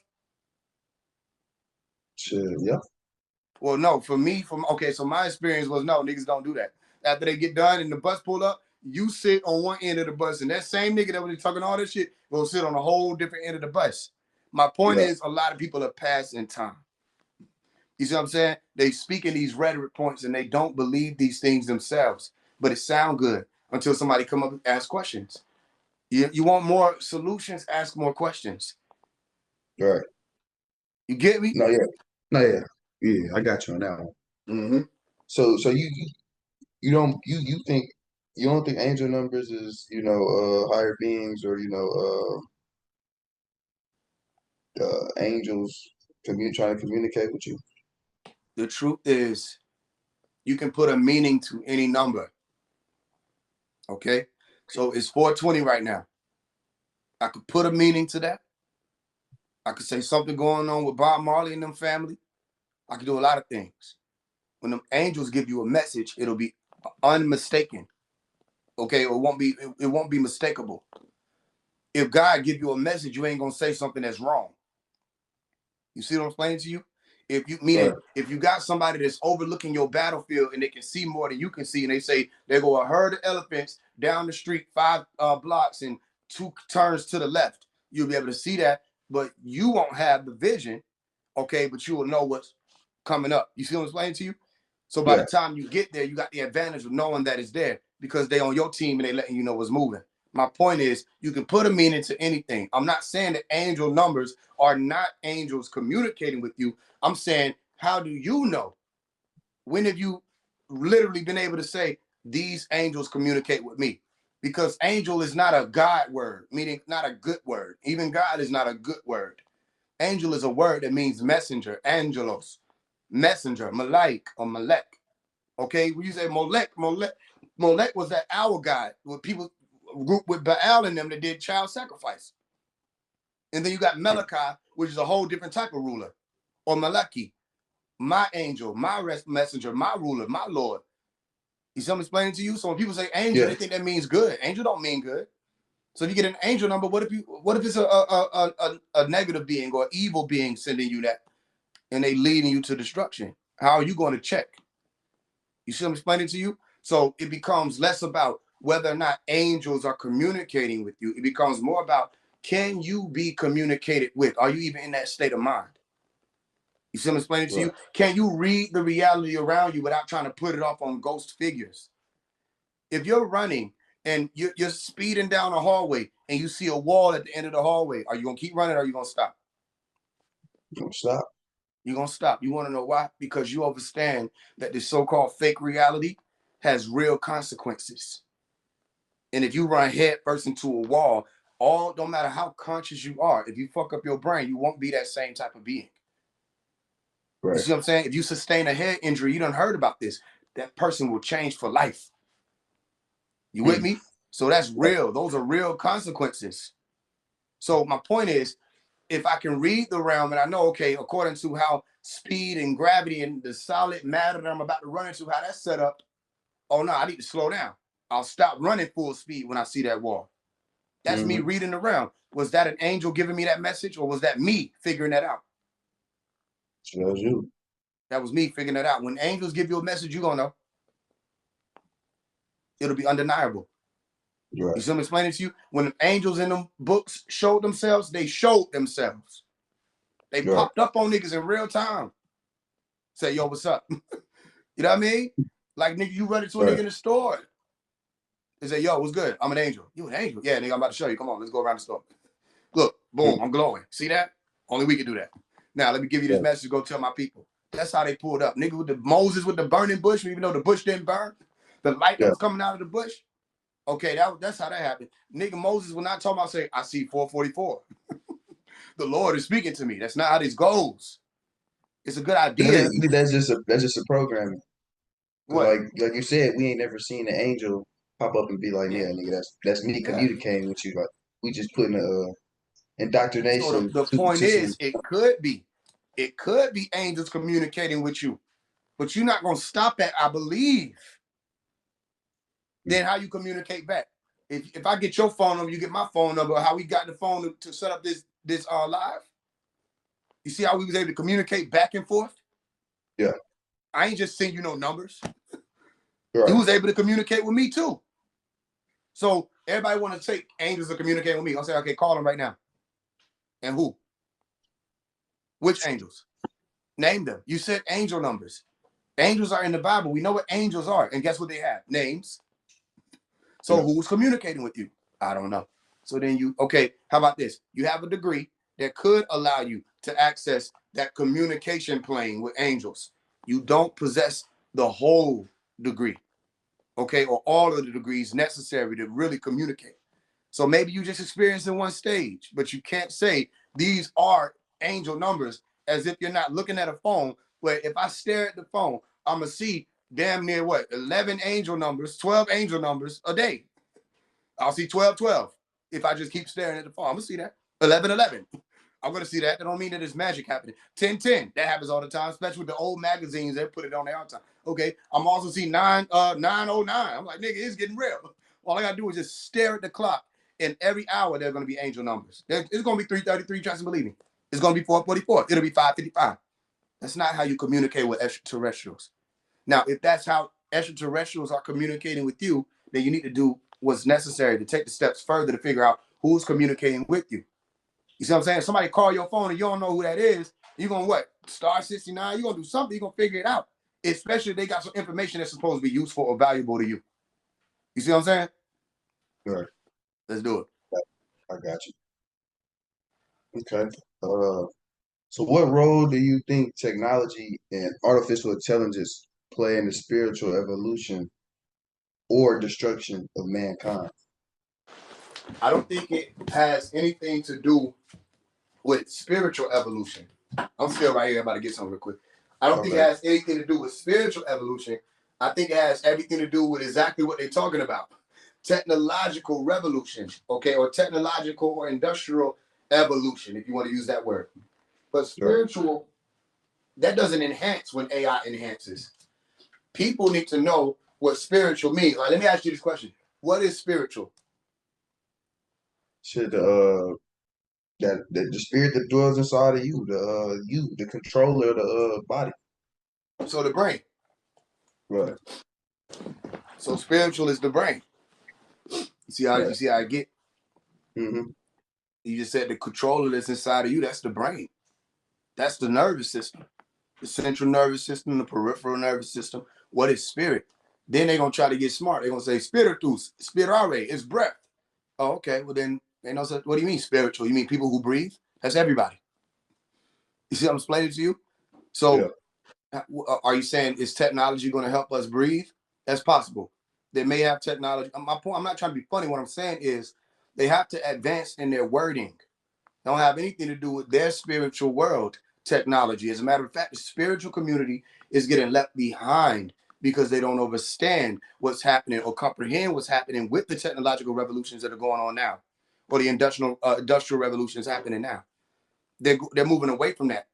Sure, yeah. Well, no, so my experience was no, niggas don't do that. After they get done and the bus pull up, you sit on one end of the bus, and that same nigga that was talking all this shit will sit on a whole different end of the bus. My point is, a lot of people are passing time. You see what I'm saying? They speak in these rhetoric points, and they don't believe these things themselves. But it sound good until somebody come up and ask questions. You want more solutions? Ask more questions. Right. You get me? No, yeah. Yeah, I got you on that one. Mm-hmm. So you don't think angel numbers is higher beings or angels trying to communicate with you? The truth is, you can put a meaning to any number. Okay? So it's 420 right now. I could put a meaning to that. I could say something going on with Bob Marley and them family. I could do a lot of things. When them angels give you a message, it'll be unmistaken. Okay, it won't be mistakable. If God give you a message, you ain't gonna say something that's wrong. You see what I'm explaining to you? If you meaning Right. if you got somebody that's overlooking your battlefield and they can see more than you can see, and they say they go a herd of elephants down the street 5 blocks and 2 turns to the left, you'll be able to see that, but you won't have the vision, okay, but you will know what's coming up. You see what I'm explaining to you? So by the Yeah. time you get there, you got the advantage of knowing that it's there because they on your team and they letting you know what's moving. My point is, you can put a meaning to anything. I'm not saying that angel numbers are not angels communicating with you. I'm saying, how do you know? When have you literally been able to say, these angels communicate with me? Because angel is not a God word, meaning not a good word. Even God is not a good word. Angel is a word that means messenger, angelos, messenger, malaik or malek. Okay, when you say Molech was that owl god with people group with Baal in them that did child sacrifice. And then you got Malachi, which is a whole different type of ruler, or Malachi, my angel, my messenger, my ruler, my Lord. You see what I'm explaining to you? So when people say angel, Yeah. they think that means good. Angel don't mean good. So if you get an angel number, what if it's a negative being or evil being sending you that and they leading you to destruction? How are you going to check? You see what I'm explaining to you? So it becomes less about whether or not angels are communicating with you. It becomes more about, can you be communicated with? Are you even in that state of mind? You see what I'm explaining to Right. you? Can you read the reality around you without trying to put it off on ghost figures? If you're running and you're speeding down a hallway and you see a wall at the end of the hallway, are you going to keep running or are you going to stop? Don't stop. You're going to stop. You want to know why? Because you understand that this so-called fake reality has real consequences. And if you run head first into a wall, don't matter how conscious you are, if you fuck up your brain, you won't be that same type of being. You Right. see what I'm saying? If you sustain a head injury, you done heard about this. That person will change for life. You with me? So that's real. Those are real consequences. So my point is, if I can read the realm and I know, okay, according to how speed and gravity and the solid matter that I'm about to run into, how that's set up, oh no, I need to slow down. I'll stop running full speed when I see that wall. That's me reading around. Was that an angel giving me that message, or was that me figuring that out? Shows you. That was me figuring that out. When angels give you a message, you're gonna know. It'll be undeniable. Right. You see what I'm explaining to you? When the angels in them books showed themselves, they showed themselves. They Right. popped up on niggas in real time. Say, yo, what's up? You know what I mean? Like, nigga, you run into a nigga Right. in the store. They say, yo, what's good? I'm an angel. You an angel? Yeah, nigga, I'm about to show you. Come on, let's go around the store. Look, boom, I'm glowing. See that? Only we can do that. Now, let me give you this Right. message to go tell my people. That's how they pulled up. Nigga with the Moses with the burning bush, even though the bush didn't burn, the light that Yeah. was coming out of the bush. Okay, that's how that happened. Nigga, Moses will not talk about say, I see 444. The Lord is speaking to me. That's not how this goes. It's a good idea. That's just a programming. Cause What? like you said, we ain't never seen an angel pop up and be like, Yeah. yeah, nigga, that's me Yeah. communicating with you. Like we just putting So indoctrination the point to some. is, it could be. It could be angels communicating with you. But you're not gonna stop at I believe. Then how you communicate back? If I get your phone number, you get my phone number. How we got the phone to set up this live? You see how we was able to communicate back and forth? Yeah. I ain't just send you no numbers. You Right. was able to communicate with me too. So everybody want to take angels to communicate with me. I'll say, okay, call them right now. And who? Which angels? Name them. You said angel numbers. Angels are in the Bible. We know what angels are. And guess what they have? Names. So Yeah. who's communicating with you? I don't know. So then okay, how about this? You have a degree that could allow you to access that communication plane with angels. You don't possess the whole degree, okay, or all of the degrees necessary to really communicate. So maybe you just experienced in one stage, but you can't say these are angel numbers as if you're not looking at a phone where if I stare at the phone, I'm going to see damn near what, 11 angel numbers, 12 angel numbers a day. I'll see 12, 12. If I just keep staring at the phone, I'm going to see that. 11, 11. I'm going to see that. That don't mean that it's magic happening. 10, 10. That happens all the time, especially with the old magazines. They put it on there all the time. Okay. I'm also seeing 909. I'm like, nigga, it's getting real. All I gotta do is just stare at the clock, and every hour there's gonna be angel numbers. It's gonna be 333. Trust and believe me. It's gonna be 444. It'll be 555. That's not how you communicate with extraterrestrials. Now, if that's how extraterrestrials are communicating with you, then you need to do what's necessary to take the steps further to figure out who's communicating with you. You see what I'm saying? Somebody call your phone and you don't know who that is. You're going to what? Star 69? You're going to do something. You're going to figure it out. Especially if they got some information that's supposed to be useful or valuable to you. You see what I'm saying? Right. Let's do it. I got you. Okay. So what role do you think technology and artificial intelligence play in the spiritual evolution or destruction of mankind? I don't think it has anything to do with spiritual evolution. I'm still right here. I'm about to get something real quick. I don't think it has anything to do with spiritual evolution. I think it has everything to do with exactly what they're talking about. Technological revolution, okay, or technological or industrial evolution, if you want to use that word. But spiritual, that doesn't enhance when AI enhances. People need to know what spiritual means. Like, let me ask you this question. What is spiritual? Should that the spirit that dwells inside of you, the controller of the body. So the brain. Right. So spiritual is the brain. You see how I get? Mm-hmm. You just said the controller that's inside of you, that's the brain. That's the nervous system. The central nervous system, the peripheral nervous system. What is spirit? Then they're gonna try to get smart. They're gonna say spiritus, spirare, it's breath. Oh, okay. Well then they know, what do you mean spiritual? You mean people who breathe? That's everybody. You see what I'm explaining to you? So are you saying is technology going to help us breathe? That's possible. They may have technology. My point, I'm not trying to be funny. What I'm saying is they have to advance in their wording. They don't have anything to do with their spiritual world technology. As a matter of fact, the spiritual community is getting left behind because they don't understand what's happening or comprehend what's happening with the technological revolutions that are going on now, or the industrial revolutions happening now. They're moving away from that.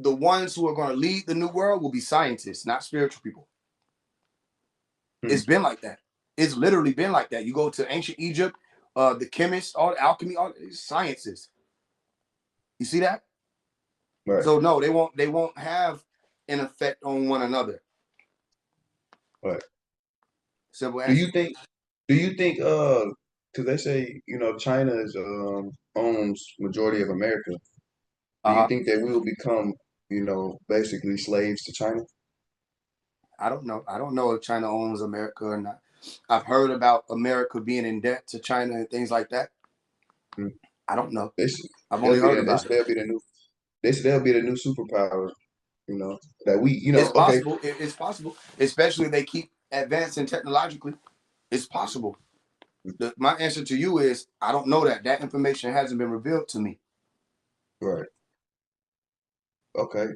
The ones who are going to lead the new world will be scientists, not spiritual people. It's been like that. It's literally been like that. You go to ancient Egypt, the chemists, all the alchemy, all sciences. You see that? Right. So no, they won't have an effect on one another. Right. Simple answer. Do you think because they say, China is owns majority of America. Do you think that we will become, basically slaves to China? I don't know. I don't know if China owns America or not. I've heard about America being in debt to China and things like that. I don't know. I've only heard about it. They said they'll be the new superpower. That we, it's possible. It's possible, especially if they keep advancing technologically. It's possible. My answer to you is I don't know that. That information hasn't been revealed to me. Right. Okay.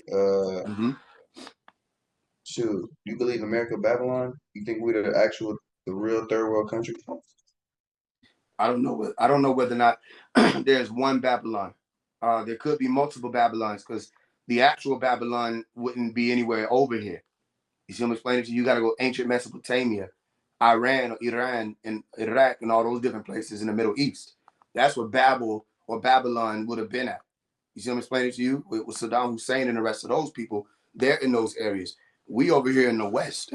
Shoot, you believe America Babylon? You think we're the real third world country? I don't know. I don't know whether or not there's one Babylon. There could be multiple Babylons because the actual Babylon wouldn't be anywhere over here. You see what I'm explaining to you? You got to go ancient Mesopotamia, Iran, or Iran, and Iraq, and all those different places in the Middle East. That's where Babel or Babylon would have been at. You see what I'm explaining to you? With Saddam Hussein and the rest of those people, they're in those areas. We over here in the West.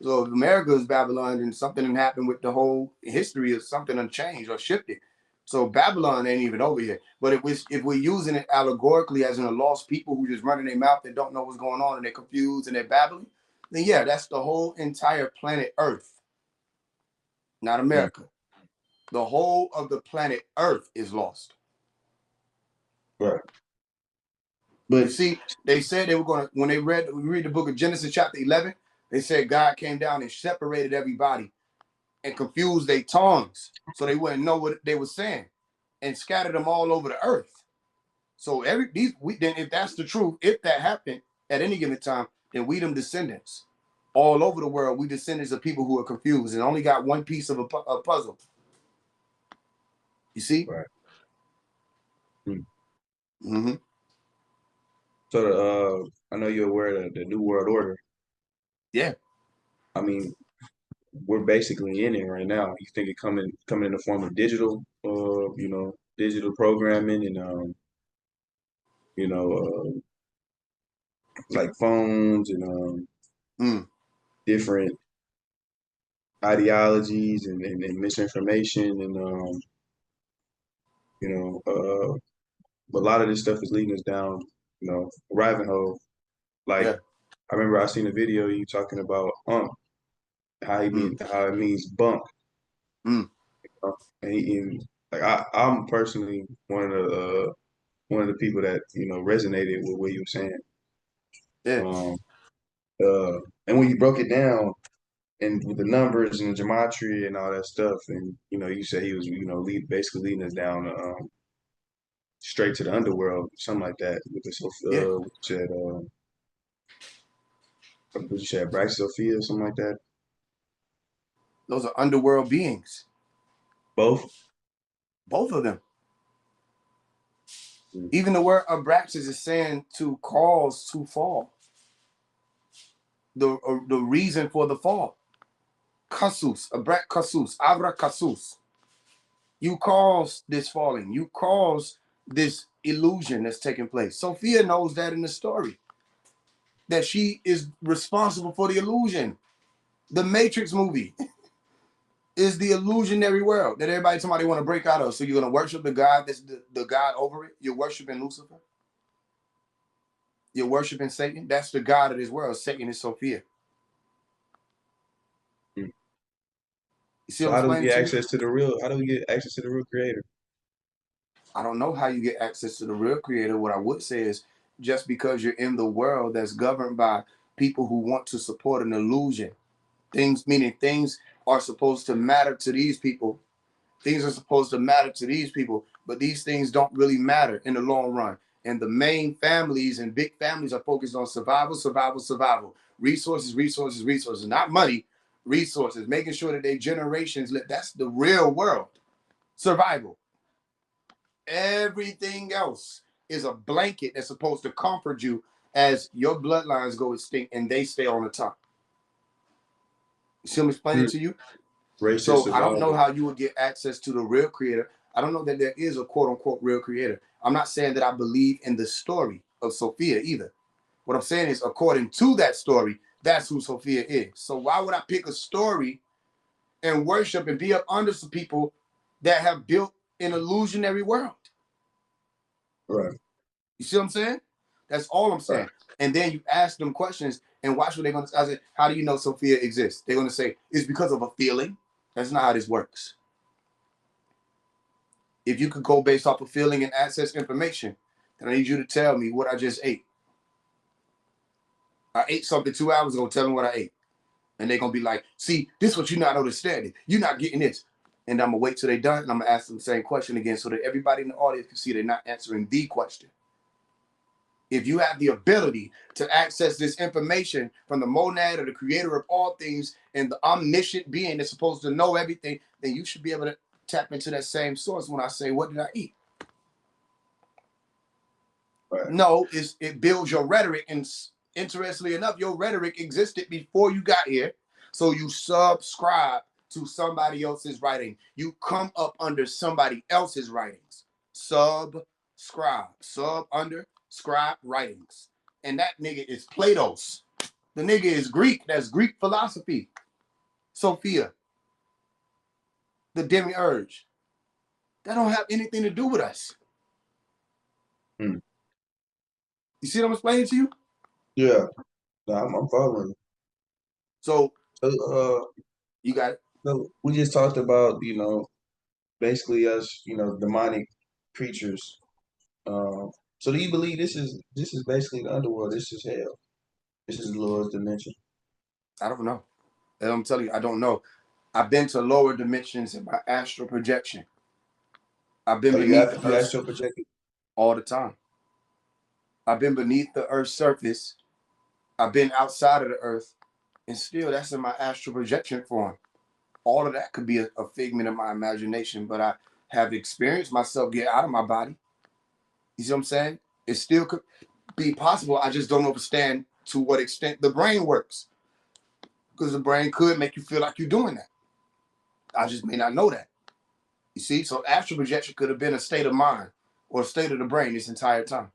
So if America is Babylon, and something happened with the whole history of something unchanged or shifted. So Babylon ain't even over here. But if we're using it allegorically as in a lost people who just running their mouth, they don't know what's going on and they're confused and they're babbling, then yeah, that's the whole entire planet Earth, not America. The whole of the planet Earth is lost. Right. But you see, they said they were going to, when we read the book of Genesis chapter 11, they said God came down and separated everybody and confused their tongues so they wouldn't know what they were saying and scattered them all over the earth. So then if that's the truth, if that happened at any given time, then we them descendants all over the world, we descendants of people who are confused and only got one piece of a puzzle. You see? Right. Mm-hmm. So I know you're aware of the New World Order. Yeah. I mean, we're basically in it right now. You think it coming in the form of digital, digital programming and you know, like phones and Mm, different ideologies and misinformation and you know, a lot of this stuff is leading us down, a rabbit hole. Like yeah. I remember I seen a video of you talking about Mm, how it means bunk. mm, And like I'm personally one of the people that resonated with what you were saying. yeah. Um, and when you broke it down and with the numbers and the gematria and all that stuff, and you said he was basically leading us down straight to the underworld, something like that. With the Yeah. what you said, Brax Sophia, something like that. Those are underworld beings. Both. Both of them. Mm. Even the word Abraxas is saying to cause to fall. The reason for the fall. Kasus, Abrak Kasus, Abra Kasus. You cause this falling. You cause this illusion that's taking place. Sophia knows that in the story, that she is responsible for the illusion. The Matrix movie is the illusionary world that everybody somebody want to break out of. So you're going to worship the God that's the God over it. You're worshiping Lucifer. You're worshiping Satan. That's the God of this world. Satan is Sophia. Mm. You see So what I'm how do we explaining get to you? access to the real? How do we get access to the real creator? I don't know how you get access to the real creator. What I would say is just because you're in the world that's governed by people who want to support an illusion, things meaning things are supposed to matter to these people. Things are supposed to matter to these people, but these things don't really matter in the long run. And the main families and big families are focused on survival, survival, survival. Resources, resources, resources, not money, resources, making sure that they generations live. That's the real world. Survival. Everything else is a blanket that's supposed to comfort you as your bloodlines go extinct and they stay on the top. You see what I'm explaining Mm. to you? Racist So I don't know survival. how you would get access to the real creator. I don't know that there is a quote unquote real creator. I'm not saying that I believe in the story of Sophia either. What I'm saying is, according to that story, that's who Sophia is. So why would I pick a story and worship and be up under some people that have built an illusionary world? Right. You see what I'm saying? That's all I'm Right. saying. And then you ask them questions and watch what they're going to say. I said, how do you know Sophia exists? They're going to say, it's because of a feeling. That's not how this works. If you could go based off of feeling and access information, then I need you to tell me what I just ate. I ate something 2 hours ago. Tell me what I ate. And they're going to be like, see, this is what you're not understanding. You're not getting this. And I'm going to wait till they're done. And I'm going to ask them the same question again so that everybody in the audience can see they're not answering the question. If you have the ability to access this information from the monad or the creator of all things and the omniscient being that's supposed to know everything, then you should be able to tap into that same source when I say, what did I eat? Right. No, it builds your rhetoric. And interestingly enough, your rhetoric existed before you got here. So you subscribe to somebody else's writing. You come up under somebody else's writings. Subscribe. Sub under scribe writings. And that nigga is Plato's. The nigga is Greek. That's Greek philosophy. Sophia, the demiurge. That don't have anything to do with us. Mm. You see what I'm explaining to you? Yeah. No, I'm following. So So, you got it. so we just talked about, basically us, demonic creatures. So do you believe this is basically the underworld? This is hell. This is the lowest dimension. I don't know. And I'm telling you, I don't know. I've been to lower dimensions in my astral projection. I've been Oh, beneath the you earth astral projected? all the time. I've been beneath the earth's surface. I've been outside of the earth, and still that's in my astral projection form. All of that could be a figment of my imagination, but I have experienced myself get out of my body. You see what I'm saying? It still could be possible. I just don't understand to what extent the brain works. Because the brain could make you feel like you're doing that. I just may not know that. You see, so astral projection could have been a state of mind or a state of the brain this entire time.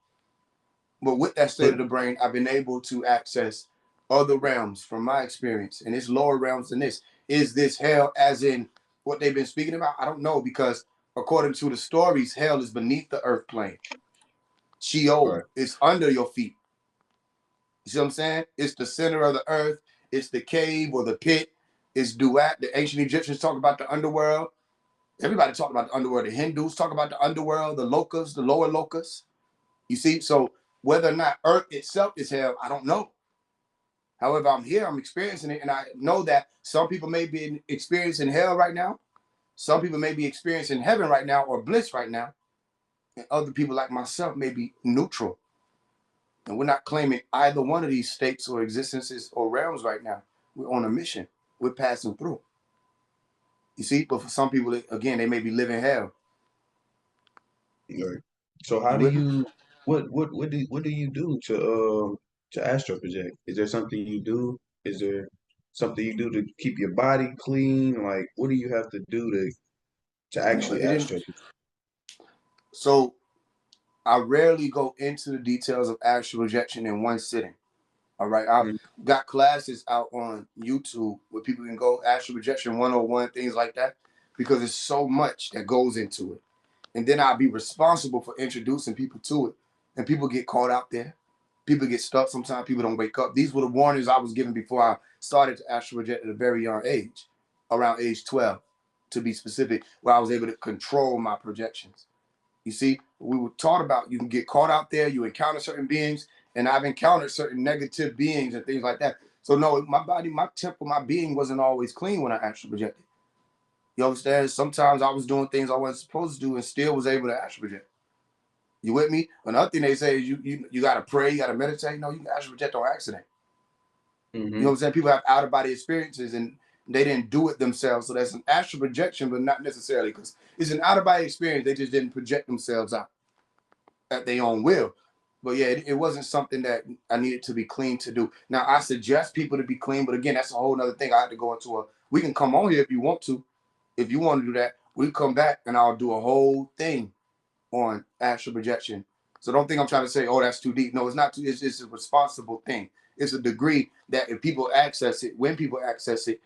But with that state But of the brain, I've been able to access other realms from my experience, and it's lower realms than this. Is this hell as in what they've been speaking about? I don't know, because according to the stories, hell is beneath the earth plane. Sheol right, is under your feet. You see what I'm saying? It's the center of the earth. It's the cave or the pit. It's Duat. The ancient Egyptians talk about the underworld. Everybody talk about the underworld. The Hindus talk about the underworld, the locusts, the lower locusts. You see? So whether or not earth itself is hell, I don't know. However, I'm here, I'm experiencing it, and I know that some people may be experiencing hell right now. Some people may be experiencing heaven right now or bliss right now. And other people like myself may be neutral. And we're not claiming either one of these states or existences or realms right now. We're on a mission. We're passing through. You see, but for some people, again, they may be living hell. right. So how You do with me? you what do you do to astral project? Is there something you do? Is there something you do to keep your body clean? Like what do you have to do to No, it actually didn't. astral? So I rarely go into the details of astral projection in one sitting. All right. I've Mm-hmm. got classes out on YouTube where people can go astral projection 101, things like that, because there's so much that goes into it. And then I'll be responsible for introducing people to it. And people get caught out there. People get stuck. Sometimes people don't wake up. These were the warnings I was given before I started to astral project at a very young age, around age 12, to be specific, where I was able to control my projections. You see, we were taught about you can get caught out there, you encounter certain beings, and I've encountered certain negative beings and things like that. So no, my body, my temple, my being wasn't always clean when I actually projected. You understand? Sometimes I was doing things I wasn't supposed to do and still was able to astral project. You with me? Another thing they say is you gotta pray, you gotta meditate. No, you can astral project on accident. You know Mm-hmm. what I'm saying? People have out of body experiences and they didn't do it themselves. So that's an astral projection, but not necessarily because it's an out of body experience. They just didn't project themselves out at their own will. But yeah, it wasn't something that I needed to be clean to do. Now I suggest people to be clean, but again, that's a whole other thing. I had to go into a. We can come on here if you want to. If you want to do that, we come back and I'll do a whole thing on astral projection. So don't think I'm trying to say, oh, that's too deep. No, it's not too. It's a responsible thing. It's a degree that if people access it, when people access it,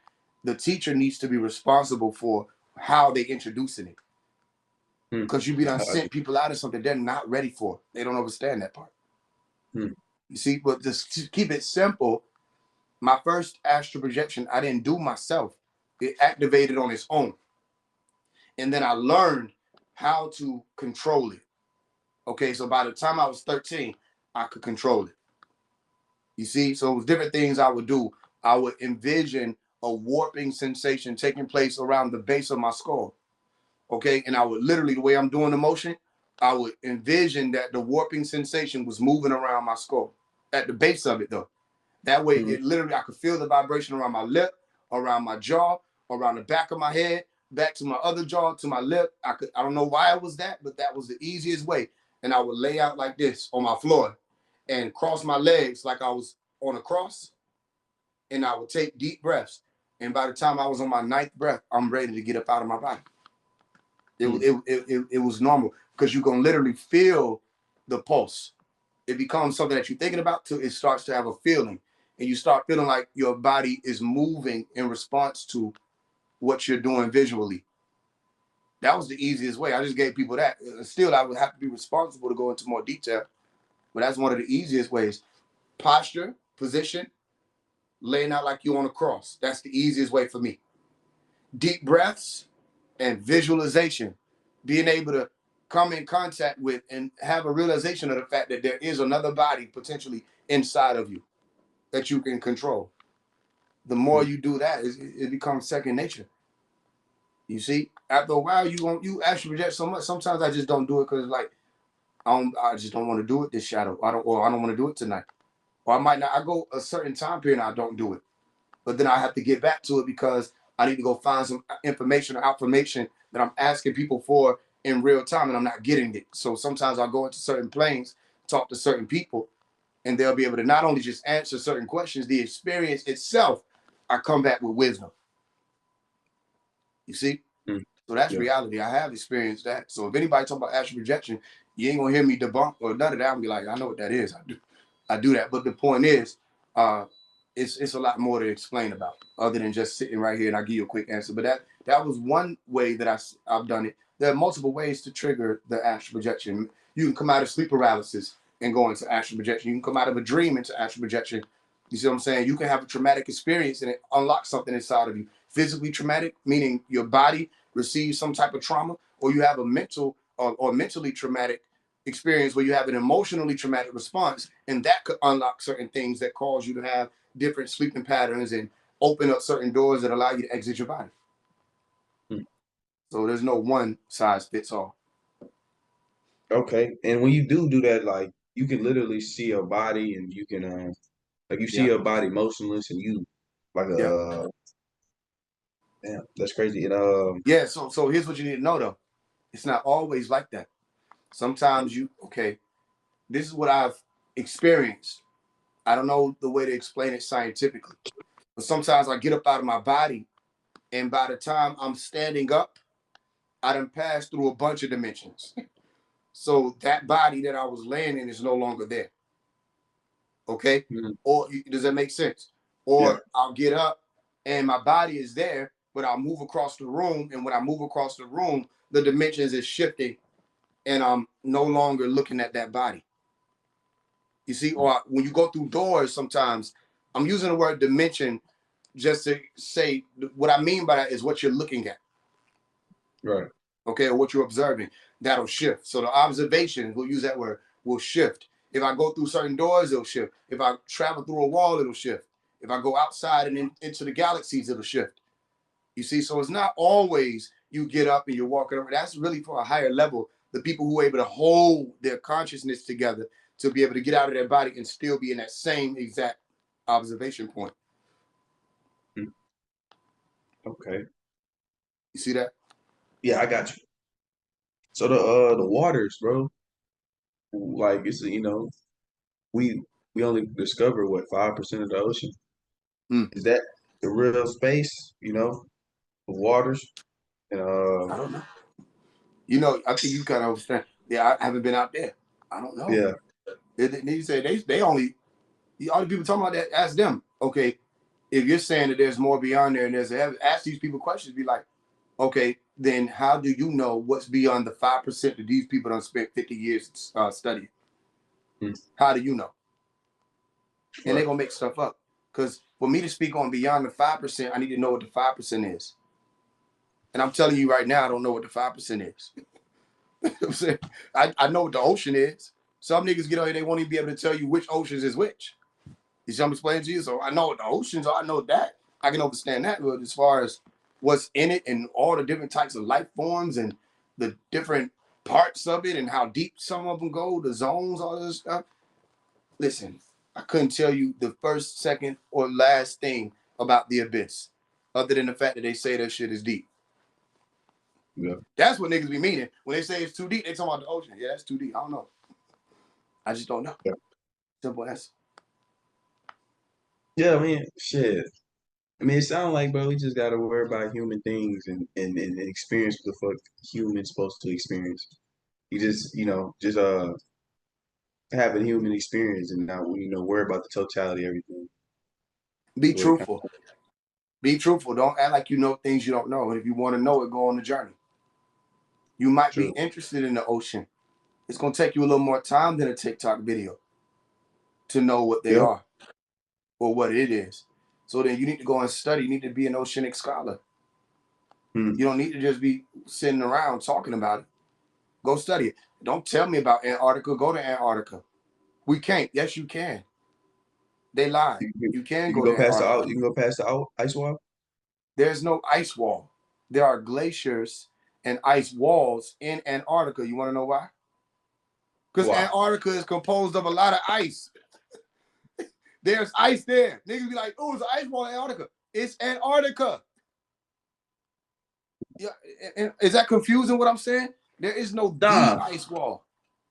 the teacher needs to be responsible for how they introducing it. Hmm. Because you be done Got you. sent people out of something they're not ready for. They don't understand that part. Hmm. You see, but just to keep it simple, my first astral projection, I didn't do myself. It activated on its own. And then I learned how to control it. Okay, so by the time I was 13, I could control it. You see, so it was different things I would do. I would envision a warping sensation taking place around the base of my skull. Okay, and I would literally, the way I'm doing the motion, I would envision that the warping sensation was moving around my skull at the base of it, though. That way, Hmm. it literally, I could feel the vibration around my lip, around my jaw, around the back of my head, back to my other jaw, to my lip. I don't know why it was that, but that was the easiest way. And I would lay out like this on my floor and cross my legs like I was on a cross, and I would take deep breaths. And by the time I was on my ninth breath, I'm ready to get up out of my body. Hmm. It was normal because you can literally feel the pulse. It becomes something that you're thinking about till it starts to have a feeling. And you start feeling like your body is moving in response to what you're doing visually. That was the easiest way. I just gave people that. Still, I would have to be responsible to go into more detail, but that's one of the easiest ways. Posture, position, laying out like you on a cross. That's the easiest way for me. Deep breaths and visualization, being able to come in contact with and have a realization of the fact that there is another body potentially inside of you that you can control. The more Hmm. you do that, it becomes second nature. You see, after a while, you actually reject so much. Sometimes I just don't do it because like I just don't want to do it. This shadow, I don't want to do it tonight, or I might not. I go a certain time period and I don't do it, but then I have to get back to it because I need to go find some information or information that I'm asking people for in real time and I'm not getting it. So sometimes I'll go into certain planes, talk to certain people, and they'll be able to not only just answer certain questions, the experience itself I come back with wisdom. You see? Mm. So that's Yeah. reality. I have experienced that. So if anybody talk about astral projection, you ain't gonna hear me debunk or none of that. I'm be like, I know what that is. I do that. But the point is, it's a lot more to explain about other than just sitting right here and I give you a quick answer. But that was one way that I've done it. There are multiple ways to trigger the astral projection. You can come out of sleep paralysis and go into astral projection. You can come out of a dream into astral projection. You see what I'm saying? You can have a traumatic experience and it unlocks something inside of you. Physically traumatic, meaning your body receives some type of trauma, or you have a mental or mentally traumatic experience where you have an emotionally traumatic response, and that could unlock certain things that cause you to have different sleeping patterns and open up certain doors that allow you to exit your body. Hmm. So there's no one size fits all. Okay. And when you do that, like you can literally see your body, and you can like you see Yeah. your body motionless, and you like Yeah. damn, that's crazy. And Yeah. So here's what you need to know though. It's not always like that. Sometimes this is what I've experienced. I don't know the way to explain it scientifically, but sometimes I get up out of my body, and by the time I'm standing up, I done passed through a bunch of dimensions. So that body that I was laying in is no longer there. Okay? mhm. Or does that make sense? Yeah. Or I'll get up and my body is there, but I'll move across the room. And when I move across the room, the dimensions is shifting and I'm no longer looking at that body. You see, or when you go through doors, sometimes I'm using the word dimension just to say what I mean by that is what you're looking at. Right. Okay, or what you're observing, that'll shift. So the observation, we'll use that word, will shift. If I go through certain doors, it'll shift. If I travel through a wall, it'll shift. If I go outside and into the galaxies, it'll shift. You see, so it's not always you get up and you're walking over. That's really for a higher level. The people who are able to hold their consciousness together to be able to get out of their body and still be in that same exact observation point. Mm. Okay. You see that? Yeah, I got you. So the waters, bro, like it's we we only discover what 5% of the ocean. Mm. Is that the real space, of waters? And I don't know. You know, I think you kind of understand. Yeah, I haven't been out there. I don't know. yeah, They say they only all the people talking about that. Ask them. Okay, if you're saying that there's more beyond there, and ask these people questions. Be like, okay, then how do you know what's beyond the 5% that these people don't spend 50 years studying? mm, How do you know? And they're right, gonna make stuff up. Because for me to speak on beyond the 5%, I need to know what the 5% is. And I'm telling you right now, I don't know what the 5% is. I'm saying I know what the ocean is. Some niggas get on here, they won't even be able to tell you which oceans is which. You see what I'm explaining to you? So I know what the oceans are, I know that. I can understand that. But as far as what's in it and all the different types of life forms and the different parts of it and how deep some of them go, the zones, all this stuff. Listen, I couldn't tell you the first, second, or last thing about the abyss, other than the fact that they say that shit is deep. yeah, That's what niggas be meaning. When they say it's too deep, they talking about the ocean. Yeah, that's too deep. I don't know. I just don't know. yeah. Simple as. Yeah, I mean, shit. I mean, it sounds like, bro, we just gotta worry about human things and experience what the fuck humans supposed to experience. You just, just have a human experience and not, worry about the totality of everything. Be What it kind truthful. Be truthful. Don't act like you know things you don't know. And if you want to know it, go on the journey. You of might be true. interested in the ocean. It's going to take you a little more time than a TikTok video to know what they Yeah. are or what it is. So then you need to go and study. You need to be an oceanic scholar. Hmm. You don't need to just be sitting around talking about it. Go study it. Don't tell me about Antarctica. Go to Antarctica. We can't. Yes, you can. They lied. You can You can go to go past Antarctica. the ice wall. There's no ice wall. There are glaciers and ice walls in Antarctica. You want to know why? Because Wow. Antarctica is composed of a lot of ice. There's ice there. Niggas be like, oh, it's an ice wall in Antarctica. It's Antarctica. Yeah, is that confusing what I'm saying? There is no the Nah. ice wall.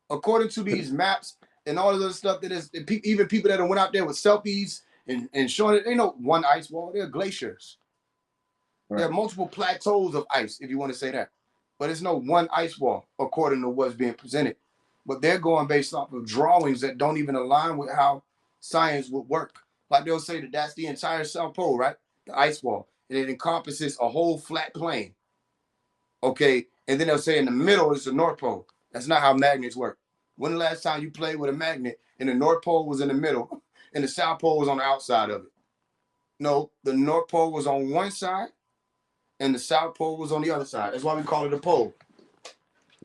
According to these maps and all of this stuff that is, even people that went out there with selfies and showing it. Ain't no one ice wall. There are glaciers. Right. There are multiple plateaus of ice, if you want to say that. But it's no one ice wall, according to what's being presented. But they're going based off of drawings that don't even align with how science would work. Like they'll say that that's the entire South Pole, right? The ice wall. And it encompasses a whole flat plane. Okay. And then they'll say in the middle is the North Pole. That's not how magnets work. When the last time you played with a magnet and the North Pole was in the middle and the South Pole was on the outside of it? No, the North Pole was on one side and the South Pole was on the other side. That's why we call it a pole.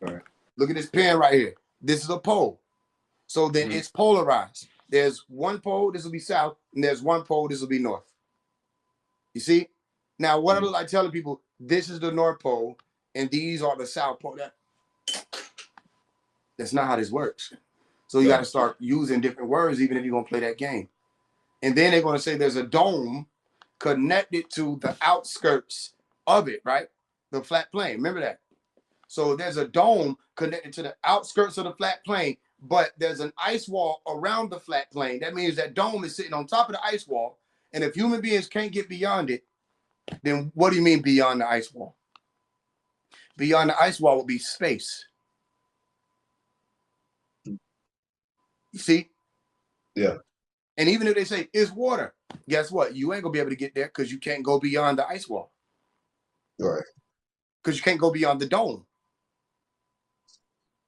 Right. Look at this pen right here. This is a pole. So then it's polarized. There's one pole, this will be south, and there's one pole, this will be north. You see? Now, what I look like telling people, this is the North Pole, and these are the South Pole. That's not how this works. So you got to start using different words, even if you're going to play that game. And then they're going to say there's a dome connected to the outskirts of it, right? The flat plane. Remember that? So there's a dome connected to the outskirts of the flat plane, but there's an ice wall around the flat plane. That means that dome is sitting on top of the ice wall. And if human beings can't get beyond it, then what do you mean beyond the ice wall? Beyond the ice wall would be space. You see? Yeah. And even if they say it's water, guess what? You ain't gonna be able to get there because you can't go beyond the ice wall. Right. Because you can't go beyond the dome.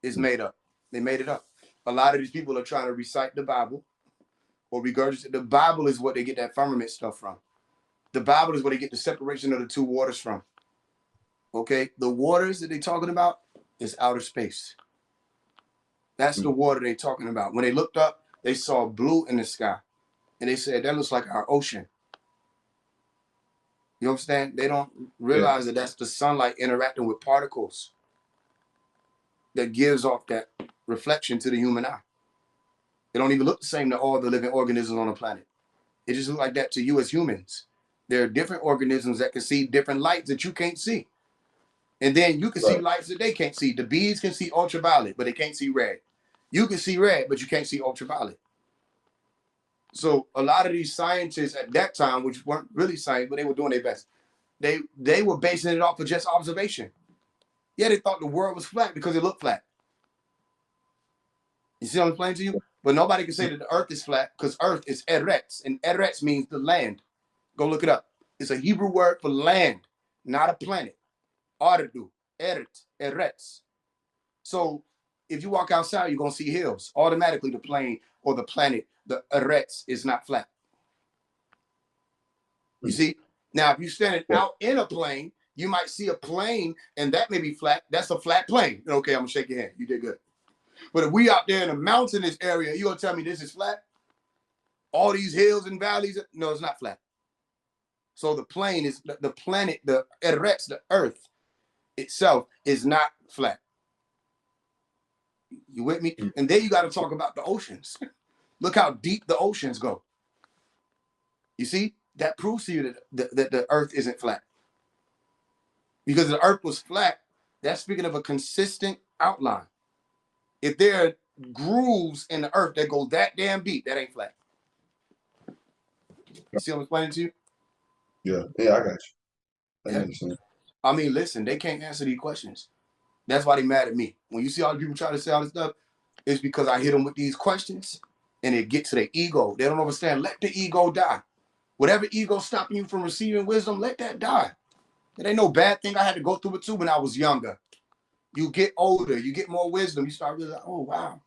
It's made up. They made it up. A lot of these people are trying to recite the Bible or regurgitate. The Bible is what they get that firmament stuff from. The Bible is where they get the separation of the two waters from. Okay? The waters that they're talking about is outer space. That's the water they're talking about. When they looked up, they saw blue in the sky. And they said, that looks like our ocean. You understand? They don't realize that that's the sunlight interacting with particles that gives off that reflection to the human eye. It don't even look the same to all the living organisms on the planet. It just looks like that to you as humans. There are different organisms that can see different lights that you can't see. And then you can see lights that they can't see. The bees can see ultraviolet, but they can't see red. You can see red, but you can't see ultraviolet. So a lot of these scientists at that time, which weren't really science, but they were doing their best, they were basing it off of just observation. Yeah, they thought the world was flat because it looked flat. You see what I'm explaining to you? But nobody can say that the earth is flat because earth is eretz, and eretz means the land. Go look it up. It's a Hebrew word for land, not a planet. Ardu, eret, eretz. So if you walk outside, you're going to see hills. Automatically, the plane or the planet, the eretz, is not flat. You see? Now, if you're standing out in a plane, you might see a plane, and that may be flat. That's a flat plane. Okay, I'm going to shake your hand. You did good. But if we out there in a mountainous area, you're going to tell me this is flat? All these hills and valleys? No, it's not flat. So the plane is, the planet, the eretz, the earth itself is not flat. You with me? And then you got to talk about the oceans. Look how deep the oceans go. You see? That proves to you that the earth isn't flat. Because if the earth was flat, that's speaking of a consistent outline. If there are grooves in the earth that go that damn deep, that ain't flat. You see what I'm explaining to you? Yeah, I got you. I understand. I mean, listen, they can't answer these questions. That's why they mad at me. When you see all the people try to say all this stuff, it's because I hit them with these questions and it gets to their ego. They don't understand. Let the ego die. Whatever ego stopping you from receiving wisdom, let that die. It ain't no bad thing. I had to go through it too when I was younger. You get older, you get more wisdom. You start realizing, oh, wow.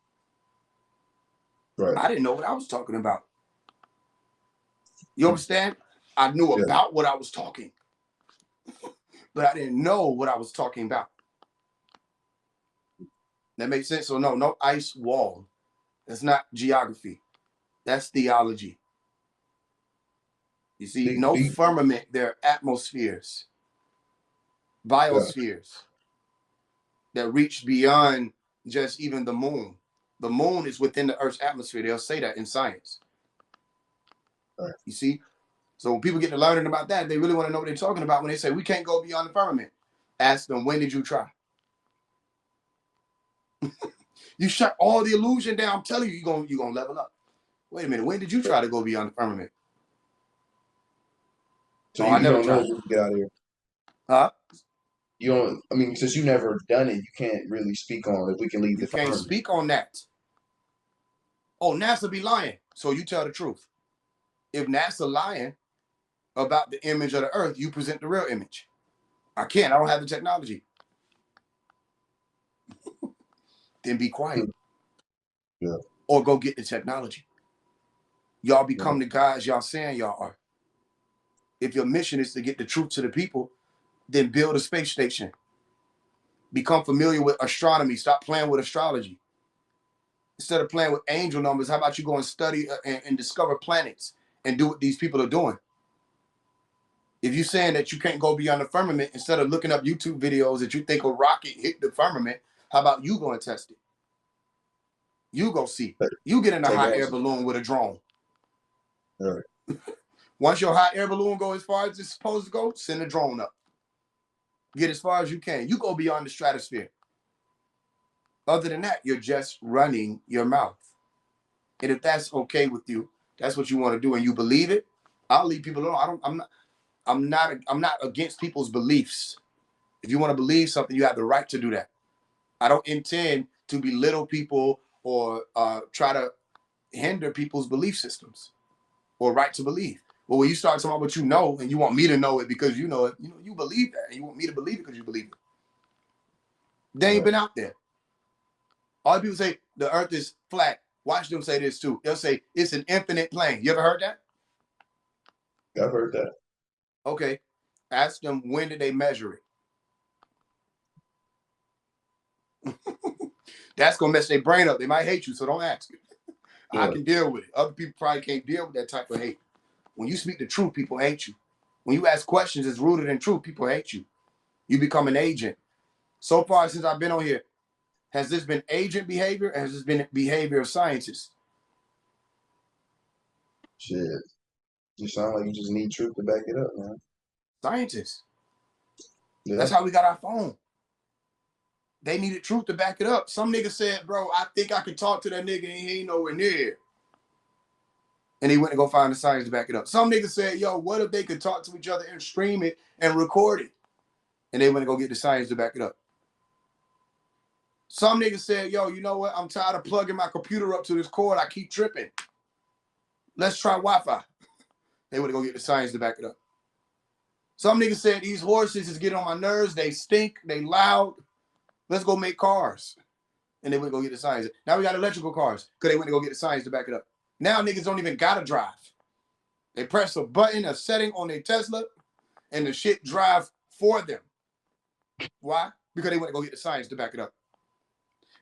Right. I didn't know what I was talking about. You understand? I knew about what I was talking, but I didn't know what I was talking about. That makes sense? So no ice wall. That's not geography. That's theology. You see, no firmament, they're atmospheres, biospheres that reach beyond just even the moon. The moon is within the Earth's atmosphere. They'll say that in science. You see? So when people get to learning about that, they really want to know what they're talking about when they say, we can't go beyond the firmament. Ask them, when did you try? You shut all the illusion down. I'm telling you, you're gonna level up. Wait a minute, when did you try to go beyond the firmament? So Oh, I you never don't know tried. if we can get out of here. Huh? You don't. I mean, since you never done it, you can't really speak on if we can leave You the can't firmament. speak on that. Oh, NASA be lying. So you tell the truth. If NASA lying about the image of the earth, you present the real image. I can't. I don't have the technology. Then be quiet. Yeah. Or go get the technology. Y'all become Yeah. the guys y'all saying y'all are. If your mission is to get the truth to the people, then build a space station. Become familiar with astronomy. Stop playing with astrology. Instead of playing with angel numbers, how about you go and study and discover planets and do what these people are doing? If you're saying that you can't go beyond the firmament, instead of looking up YouTube videos that you think a rocket hit the firmament, how about you go and test it? You go see. You get in a Take hot air action. balloon with a drone. All right. Once your hot air balloon goes as far as it's supposed to go, send a drone up. Get as far as you can. You go beyond the stratosphere. Other than that, you're just running your mouth. And if that's okay with you, that's what you want to do, and you believe it, I'll leave people alone. I'm not against people's beliefs. If you want to believe something, you have the right to do that. I don't intend to belittle people or try to hinder people's belief systems or right to believe. But when you start talking about what you know and you want me to know it because you know it, you believe that, and you want me to believe it because you believe it. They ain't been out there. All the people say the earth is flat. Watch them say this too. They'll say it's an infinite plane. You ever heard that? I've heard that. Okay. Ask them, when did they measure it? That's gonna mess their brain up. They might hate you, so don't ask. I can deal with it. Other people probably can't deal with that type of hate. When you speak the truth, people hate you. When you ask questions that's rooted in truth, people hate you. You become an agent. So far since I've been on here, has this been agent behavior or has this been behavior of scientists? Shit. You sound like you just need truth to back it up, man. Scientists. Yeah. That's how we got our phone. They needed truth to back it up. Some nigga said, bro, I think I can talk to that nigga and he ain't nowhere near. And he went to go find the science to back it up. Some nigga said, yo, what if they could talk to each other and stream it and record it? And they went to go get the science to back it up. Some nigga said, yo, you know what? I'm tired of plugging my computer up to this cord. I keep tripping. Let's try Wi-Fi. They went to go get the science to back it up. Some niggas said, these horses is getting on my nerves. They stink. They loud. Let's go make cars. And they went to go get the science. Now we got electrical cars because they went to go get the science to back it up. Now niggas don't even gotta drive. They press a button, a setting on their Tesla, and the shit drive for them. Why? Because they went to go get the science to back it up.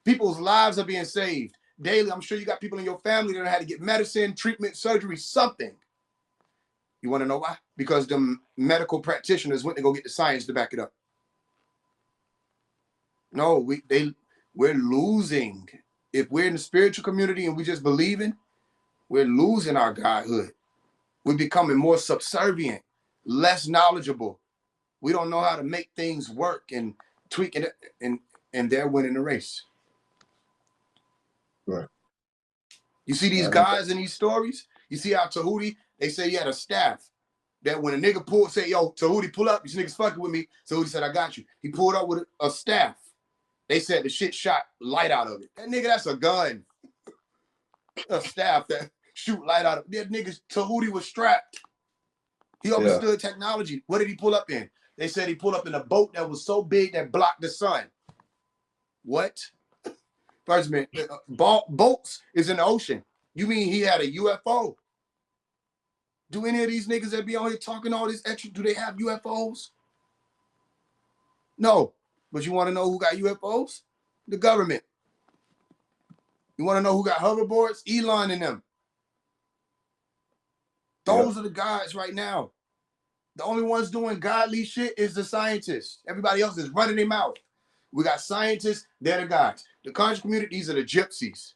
People's lives are being saved daily. I'm sure you got people in your family that had to get medicine, treatment, surgery, something. You want to know why? Because the medical practitioners went to go get the science to back it up. No, we're losing. If we're in the spiritual community and we just believing, we're losing our godhood. We're becoming more subservient, less knowledgeable. We don't know how to make things work and tweak it, and they're winning the race. Right. You see these guys in these stories? You see how Tahuti, they say he had a staff that when a nigga pulled, say, yo, Tahuti, pull up. These niggas fucking with me. Tahuti said, I got you. He pulled up with a staff. They said the shit shot light out of it. That nigga, that's a gun. A staff that shoot light out of it. That nigga, Tahuti was strapped. He understood technology. What did he pull up in? They said he pulled up in a boat that was so big that blocked the sun. What? First man, boats is in the ocean. You mean he had a UFO? Do any of these niggas that be on here talking all this extra, do they have UFOs? No. But you want to know who got UFOs? The government. You want to know who got hoverboards? Elon and them. Those are the guys right now. The only ones doing godly shit is the scientists. Everybody else is running their mouth. We got scientists, they're the guys. The conscious community, these are the gypsies.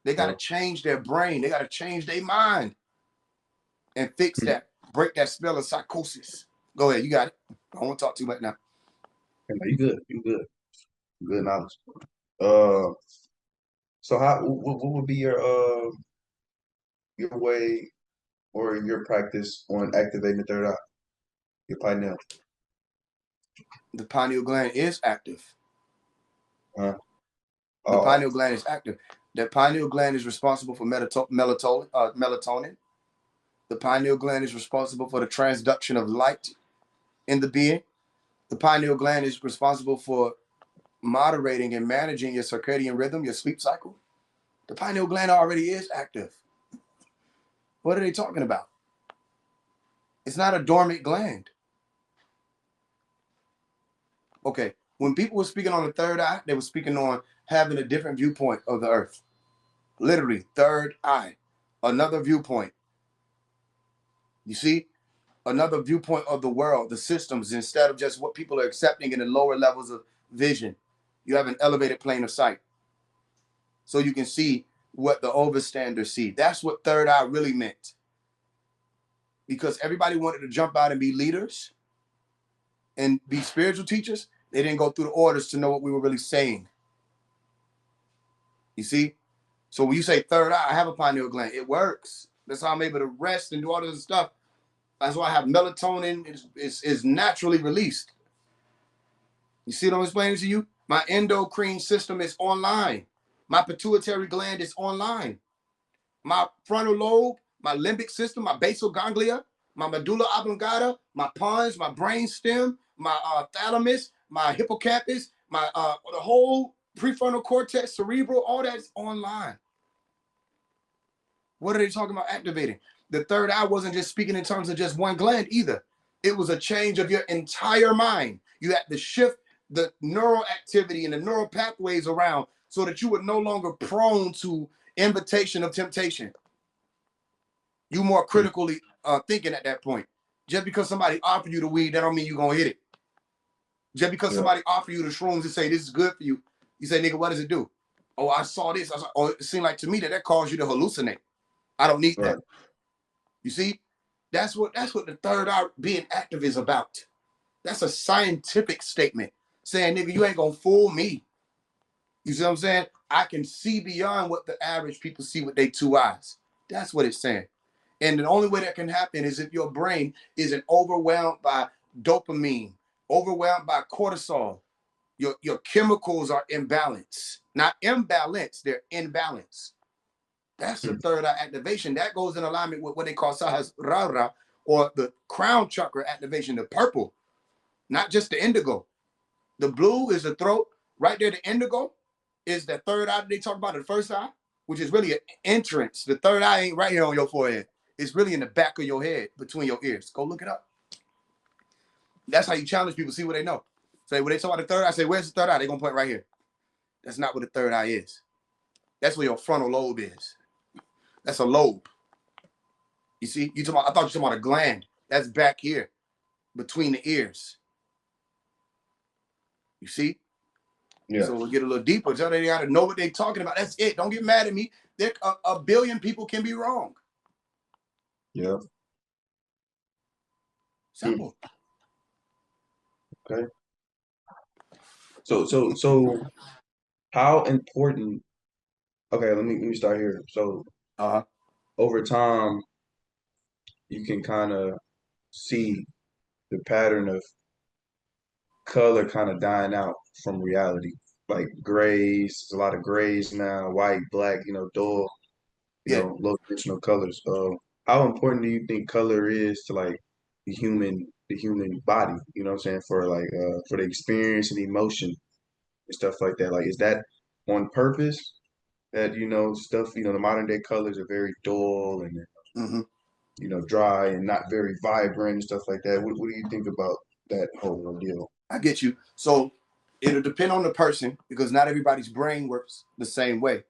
They got to change their brain. They got to change their mind and fix that. Break that spell of psychosis. Go ahead, you got it. I don't want to talk too much now. You good. You good. Good knowledge. So how? What would be your way or your practice on activating the third eye, your pineal? The pineal gland is active. Uh, The pineal gland is active. The pineal gland is responsible for melatonin. The pineal gland is responsible for the transduction of light in the being. The pineal gland is responsible for moderating and managing your circadian rhythm, your sleep cycle. The pineal gland already is active. What are they talking about? It's not a dormant gland. Okay, when people were speaking on the third eye, they were speaking on having a different viewpoint of the earth. Literally, third eye, another viewpoint. You see, another viewpoint of the world, the systems, instead of just what people are accepting in the lower levels of vision. You have an elevated plane of sight. So you can see what the overstanders see. That's what third eye really meant. Because everybody wanted to jump out and be leaders and be spiritual teachers. They didn't go through the orders to know what we were really saying. You see? So when you say third eye, I have a pineal gland. It works. That's how I'm able to rest and do all this stuff. That's why I have melatonin is naturally released. You see what I'm explaining to you? My endocrine system is online. My pituitary gland is online. My frontal lobe, my limbic system, my basal ganglia, my medulla oblongata, my pons, my brain stem, my thalamus, my hippocampus, my the whole prefrontal cortex, cerebral, all that's online. What are they talking about activating? The third eye wasn't just speaking in terms of just one gland either. It was a change of your entire mind. You had to shift the neural activity and the neural pathways around so that you were no longer prone to invitation of temptation. You more critically thinking at that point. Just because somebody offered you the weed, that don't mean you're going to hit it. Just because somebody offered you the shrooms and say, this is good for you, you say, nigga, what does it do? Oh, I saw this. Oh, it seemed like to me that caused you to hallucinate. I don't need that. You see, that's what the third eye being active is about. That's a scientific statement saying, nigga, you ain't gonna fool me. You see what I'm saying? I can see beyond what the average people see with their two eyes. That's what it's saying. And the only way that can happen is if your brain isn't overwhelmed by dopamine, overwhelmed by cortisol. Your chemicals are imbalanced. Not imbalance, they're in balance. That's the third eye activation. That goes in alignment with what they call Sahasrara, or the crown chakra activation, the purple, not just the indigo. The blue is the throat. Right there, the indigo is the third eye that they talk about, the first eye, which is really an entrance. The third eye ain't right here on your forehead. It's really in the back of your head, between your ears. Go look it up. That's how you challenge people, see what they know. Say, when they talk about the third eye, say, where's the third eye? They're going to point right here. That's not what the third eye is. That's where your frontal lobe is. That's a lobe. You see, I thought you were talking about a gland. That's back here, between the ears. You see? Yeah. So we'll get a little deeper. Tell they gotta know what they're talking about. That's it. Don't get mad at me. A billion people can be wrong. Yeah. Simple. Okay. So how important, okay, let me start here. So over time you can kind of see the pattern of color kind of dying out from reality. Like grays, there's a lot of grays now, white, black, dull, low dimensional colors. How important do you think color is to like the human body? You know what I'm saying? For the experience and emotion and stuff like that. Like, is that on purpose that stuff? The modern day colors are very dull and dry and not very vibrant and stuff like that. What do you think about that whole deal? I get you. So it'll depend on the person, because not everybody's brain works the same way.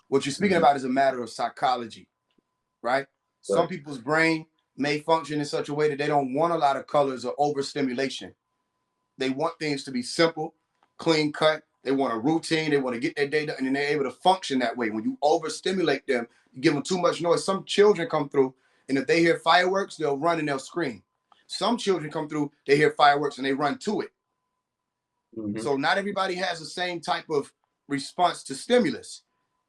What you're speaking about is a matter of psychology, right? Some people's brain may function in such a way that they don't want a lot of colors or overstimulation. They want things to be simple, clean cut. They want a routine. They want to get their data, and then they're able to function that way. When you overstimulate them, you give them too much noise. Some children come through, and if they hear fireworks, they'll run and they'll scream. Some children come through, they hear fireworks and they run to it. So not everybody has the same type of response to stimulus.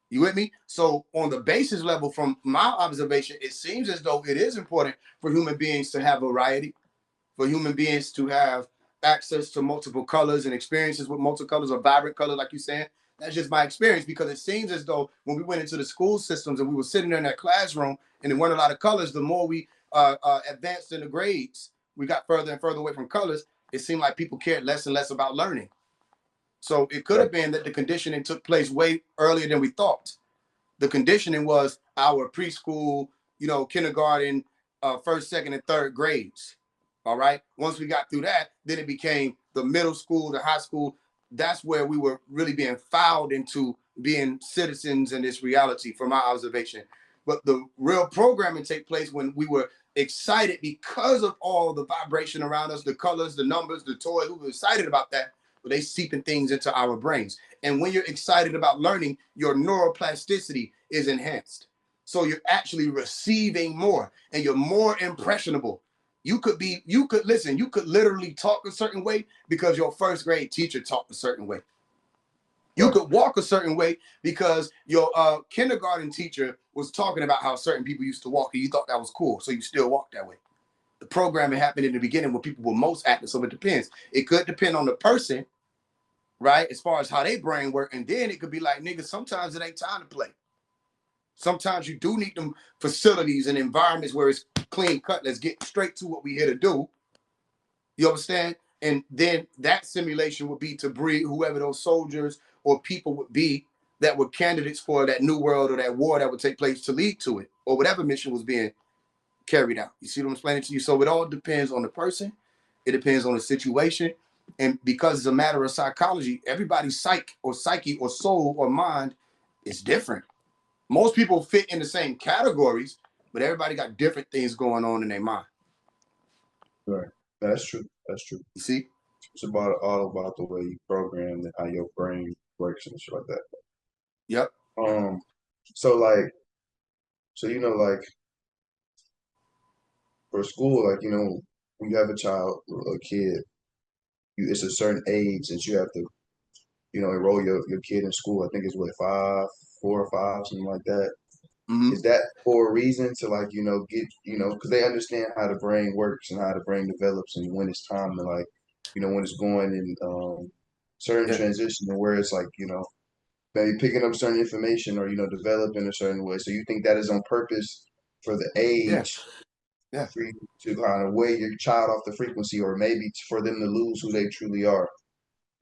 You with me? So on the basis level, from my observation, it seems as though it is important for human beings to have variety, for human beings to have access to multiple colors and experiences with multiple colors or vibrant colors, like you're saying. That's just my experience, because it seems as though when we went into the school systems and we were sitting there in that classroom and there weren't a lot of colors, the more we advanced in the grades, we got further and further away from colors. It seemed like people cared less and less about learning. So it could have been that the conditioning took place way earlier than we thought. The conditioning was our preschool, kindergarten, first, second, and third grades. All right. Once we got through that, then it became the middle school, the high school. That's where we were really being fouled into being citizens in this reality, from my observation. But the real programming take place when we were excited because of all the vibration around us, the colors, the numbers, the toys. We were excited about that, but they seeping things into our brains. And when you're excited about learning, your neuroplasticity is enhanced. So you're actually receiving more and you're more impressionable. You could literally talk a certain way because your first grade teacher talked a certain way. You could walk a certain way because your kindergarten teacher was talking about how certain people used to walk and you thought that was cool. So you still walk that way. The programming happened in the beginning when people were most active. So it depends. It could depend on the person, right? As far as how they brain work. And then it could be like, nigga, sometimes it ain't time to play. Sometimes you do need them facilities and environments where it's clean cut. Let's get straight to what we're here to do. You understand? And then that simulation would be to breed whoever those soldiers or people would be that were candidates for that new world or that war that would take place to lead to it, or whatever mission was being carried out. You see what I'm explaining to you? So it all depends on the person. It depends on the situation. And because it's a matter of psychology, everybody's psyche or soul or mind is different. Most people fit in the same categories, but everybody got different things going on in their mind. Right. That's true. That's true. You see? It's all about the way you program and how your brain works and shit like that. Yep. So like for school, when you have a child, a kid, it's a certain age that you have to, enroll your kid in school. I think it's what, 4 or 5, something like that. Mm-hmm. Is that for a reason to get, because they understand how the brain works and how the brain develops and when it's time to when it's going in certain transition and where it's maybe picking up certain information or, developing a certain way. So you think that is on purpose for the age for you to kind of weigh your child off the frequency, or maybe for them to lose who they truly are,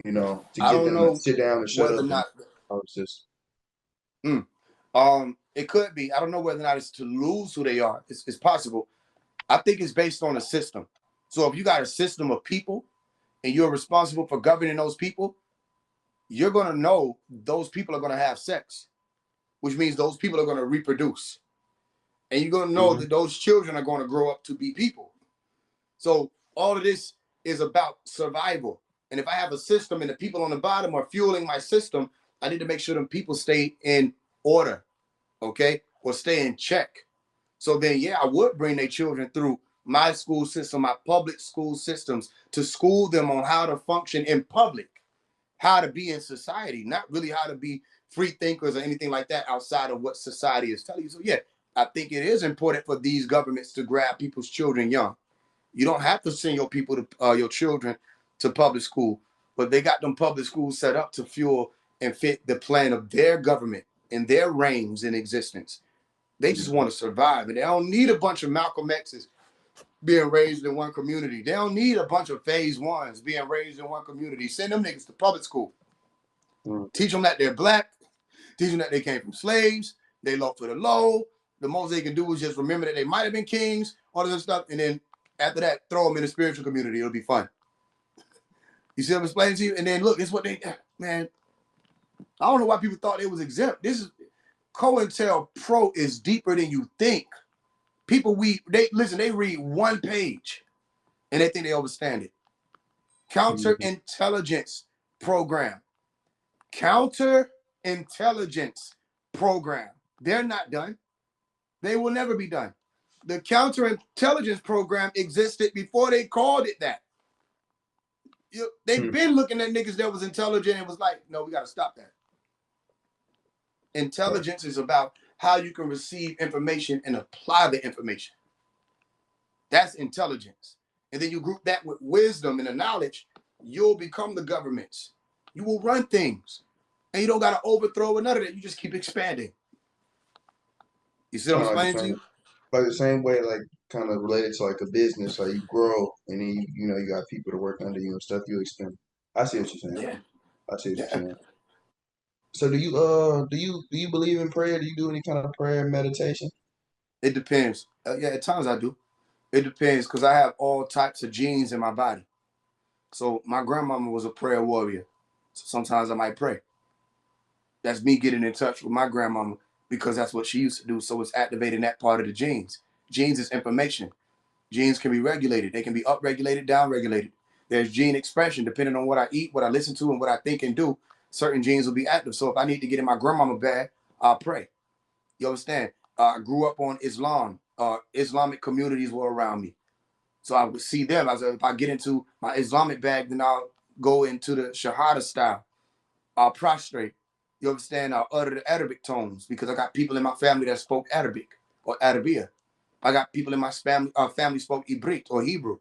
to I get don't them to know sit down and shut whether up or and not process. It could be. I don't know whether or not it's to lose who they are. It's possible. I think it's based on a system. So if you got a system of people and you're responsible for governing those people, you're going to know those people are going to have sex, which means those people are going to reproduce. And you're going to know that those children are going to grow up to be people. So all of this is about survival. And if I have a system and the people on the bottom are fueling my system, I need to make sure them people stay in order, okay? Or stay in check. So then, I would bring their children through my school system, my public school systems, to school them on how to function in public, how to be in society, not really how to be free thinkers or anything like that outside of what society is telling you. So I think it is important for these governments to grab people's children young. You don't have to send your children to public school, but they got them public schools set up to fuel and fit the plan of their government and their reigns in existence. They just want to survive, and they don't need a bunch of Malcolm X's being raised in one community. They don't need a bunch of Phase Ones being raised in one community. Send them niggas to public school. Teach them that they're black. Teach them that they came from slaves. They low for the low. The most they can do is just remember that they might have been kings, all this stuff, and then after that, throw them in the spiritual community. It'll be fun. You see what I'm explaining to you? And then look, it's what man. I don't know why people thought it was exempt. This is COINTELPRO is deeper than you think. People they read one page and they think they understand it. Counterintelligence program. Counterintelligence program. They're not done. They will never be done. The counterintelligence program existed before they called it that. They've been looking at niggas that was intelligent and was like, no, we got to stop that. Intelligence is about how you can receive information and apply the information. That's intelligence. And then you group that with wisdom and the knowledge, you'll become the governments. You will run things. And you don't got to overthrow none of that. You just keep expanding. You see what I'm Kind of like explaining the to same, you? like the same way, like kind of related to like a business. Like you grow, and then you know you got people to work under you and stuff. You expand. I see what you're saying. Yeah. I see what you're Yeah. saying. So do you believe in prayer? Do you do any kind of prayer and meditation? It depends. Yeah, at times I do. It depends because I have all types of genes in my body. So my grandmama was a prayer warrior. So sometimes I might pray. That's me getting in touch with my grandmama because that's what she used to do. So it's activating that part of the genes. Genes is information. Genes can be regulated. They can be upregulated, downregulated. There's gene expression depending on what I eat, what I listen to, and what I think and do. Certain genes will be active. So if I need to get in my grandmama bag, I'll pray. You understand? I grew up on Islam. Islamic communities were around me. So I would see them. If I get into my Islamic bag, then I'll go into the Shahada style. I'll prostrate. You understand? I'll utter the Arabic tones because I got people in my family that spoke Arabic or Arabia. I got people in my family spoke Ibrit or Hebrew.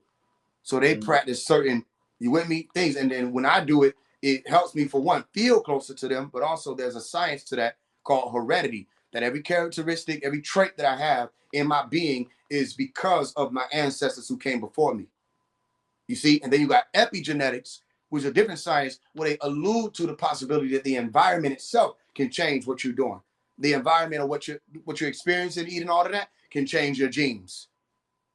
So they Mm-hmm. practice certain, you with me, things. And then when I do it, it helps me for one, feel closer to them, but also there's a science to that called heredity, that every characteristic, every trait that I have in my being is because of my ancestors who came before me. You see, and then you got epigenetics, which is a different science where they allude to the possibility that the environment itself can change what you're doing. The environment or what you're experiencing, eating, all of that can change your genes.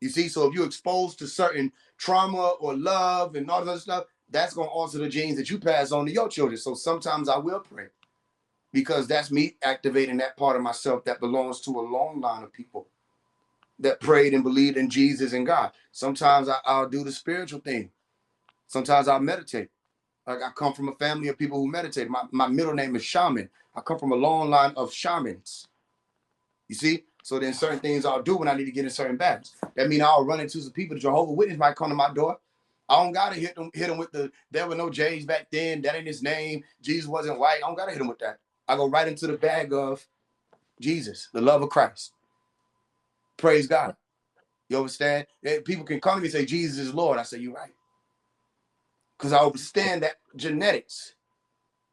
You see, so if you're exposed to certain trauma or love and all this other stuff, that's going to alter the genes that you pass on to your children. So sometimes I will pray because that's me activating that part of myself that belongs to a long line of people that prayed and believed in Jesus and God. Sometimes I'll do the spiritual thing. Sometimes I'll meditate. Like I come from a family of people who meditate. My middle name is Shaman. I come from a long line of shamans. You see? So then certain things I'll do when I need to get in certain battles. That means I'll run into some people. The Jehovah's Witness might come to my door. I don't gotta hit them with there were no J's back then. That ain't his name. Jesus wasn't white. I don't gotta hit them with that. I go right into the bag of Jesus, the love of Christ. Praise God. You understand? People can come to me and say, Jesus is Lord. I say, you're right. Because I understand that genetics.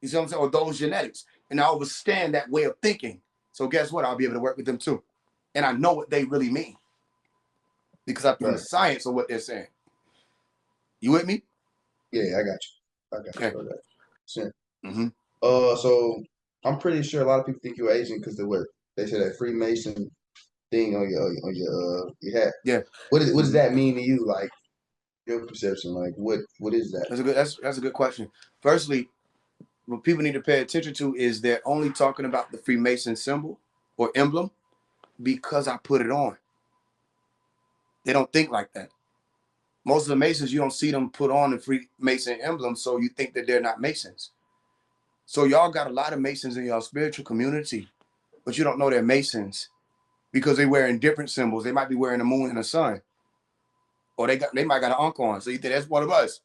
You see what I'm saying? Or those genetics. And I understand that way of thinking. So guess what? I'll be able to work with them too. And I know what they really mean. Because I do the Right. science of what they're saying. You with me? Yeah, I got you. I got Okay. you. I got you. Sure. Mm-hmm. So I'm pretty sure a lot of people think you're Asian because they say that Freemason thing on your hat. Yeah. What does Mm-hmm. that mean to you? Like your perception? Like what is that? That's a good question. Firstly, what people need to pay attention to is they're only talking about the Freemason symbol or emblem because I put it on. They don't think like that. Most of the Masons, you don't see them put on the Freemason emblem, so you think that they're not Masons. So y'all got a lot of Masons in your spiritual community, but you don't know they're Masons because they're wearing different symbols. They might be wearing the moon and the sun, or they might got an uncle on. So you think that's one of us.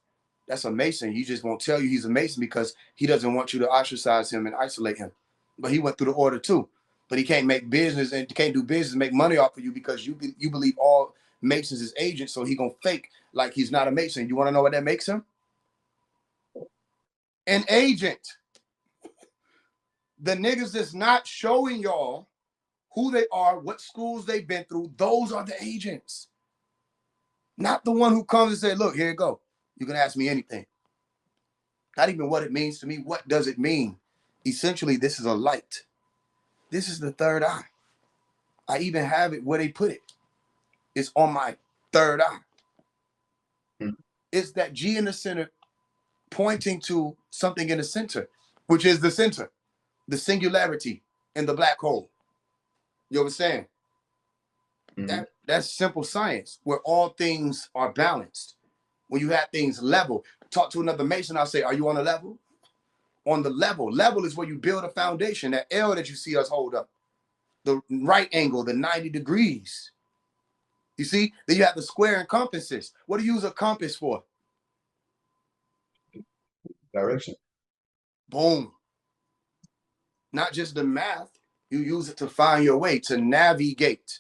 That's a Mason. He just won't tell you he's a Mason because he doesn't want you to ostracize him and isolate him. But he went through the order too. But he can't make business and can't do business, make money off of you because you believe all Masons is agents. So he gonna fake like he's not a Mason. You want to know what that makes him? An agent. The niggas that's not showing y'all who they are, what schools they've been through, those are the agents. Not the one who comes and say, look, here you go. You can ask me anything. Not even what it means to me. What does it mean? Essentially, this is a light. This is the third eye. I even have it where they put it. It's on my third eye. Hmm. It's that G in the center pointing to something in the center, which is the center, the singularity in the black hole. You understand? Mm-hmm. That's simple science where all things are balanced. When you have things level, talk to another Mason, I'll say, are you on a level? On the level. Level is where you build a foundation, that L that you see us hold up. The right angle, the 90 degrees. You see? Then you have the square and compasses. What do you use a compass for? Direction. Boom. Not just the math, you use it to find your way, to navigate.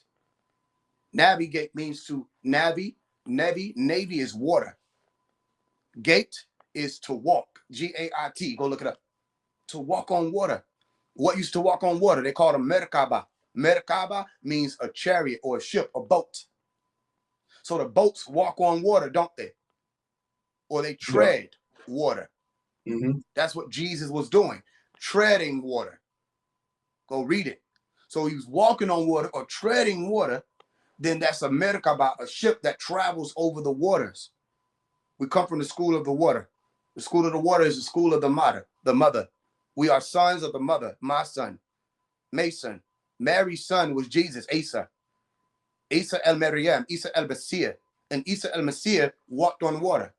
Navigate means to navy. Navy is water. Gate is to walk. Gait. Go look it up. To walk on water. What used to walk on water? They called a merkaba. Merkaba means a chariot or a ship, a boat. So the boats walk on water, don't they? Or they tread water. Mm-hmm. That's what Jesus was doing, treading water. Go read it. So he was walking on water or treading water. Then that's a merkaba, a ship that travels over the waters. We come from the school of the water. The school of the water is the school of the mother. The mother. We are sons of the mother. My son, Mason. Mary's son was Jesus, Isa. Isa el-Maryam, Isa el-Basir. And Isa el-Masir walked on water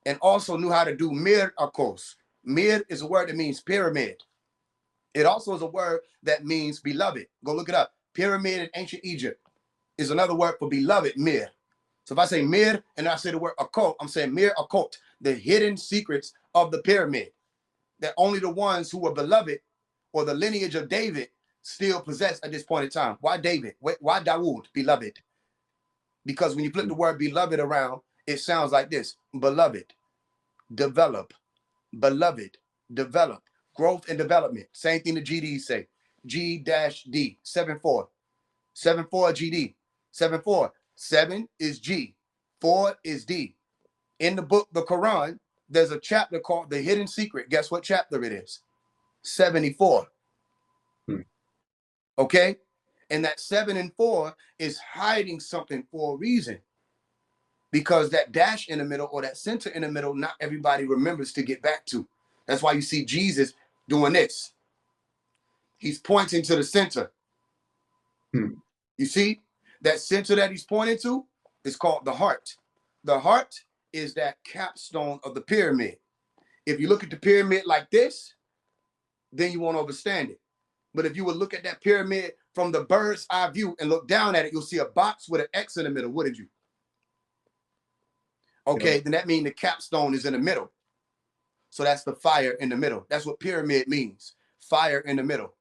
and also knew how to do miracles. Mir is a word that means pyramid. It also is a word that means beloved. Go look it up. Pyramid in ancient Egypt is another word for beloved, mir. So if I say mir and I say the word occult, I'm saying mir occult, the hidden secrets of the pyramid that only the ones who were beloved or the lineage of David still possess at this point in time. Why David? Why Dawood, beloved? Because when you flip the word beloved around, it sounds like this: beloved, develop, beloved, develop, growth and development. Same thing the GDs say. G-D, 7-4. 7-4 GD. 7-4. 7 is G. 4 is D. In the book, the Quran, there's a chapter called The Hidden Secret. Guess what chapter it is? 74. Okay? And that 7 and 4 is hiding something for a reason. Because that dash in the middle or that center in the middle, not everybody remembers to get back to. That's why you see Jesus doing this. He's pointing to the center. You see, that center that he's pointing to is called the heart. The heart is that capstone of the pyramid. If you look at the pyramid like this, then you won't understand it. But if you would look at that pyramid from the bird's eye view and look down at it, you'll see a box with an X in the middle, wouldn't you? Okay, then that means the capstone is in the middle. So that's the fire in the middle. That's what pyramid means. Fire in the middle.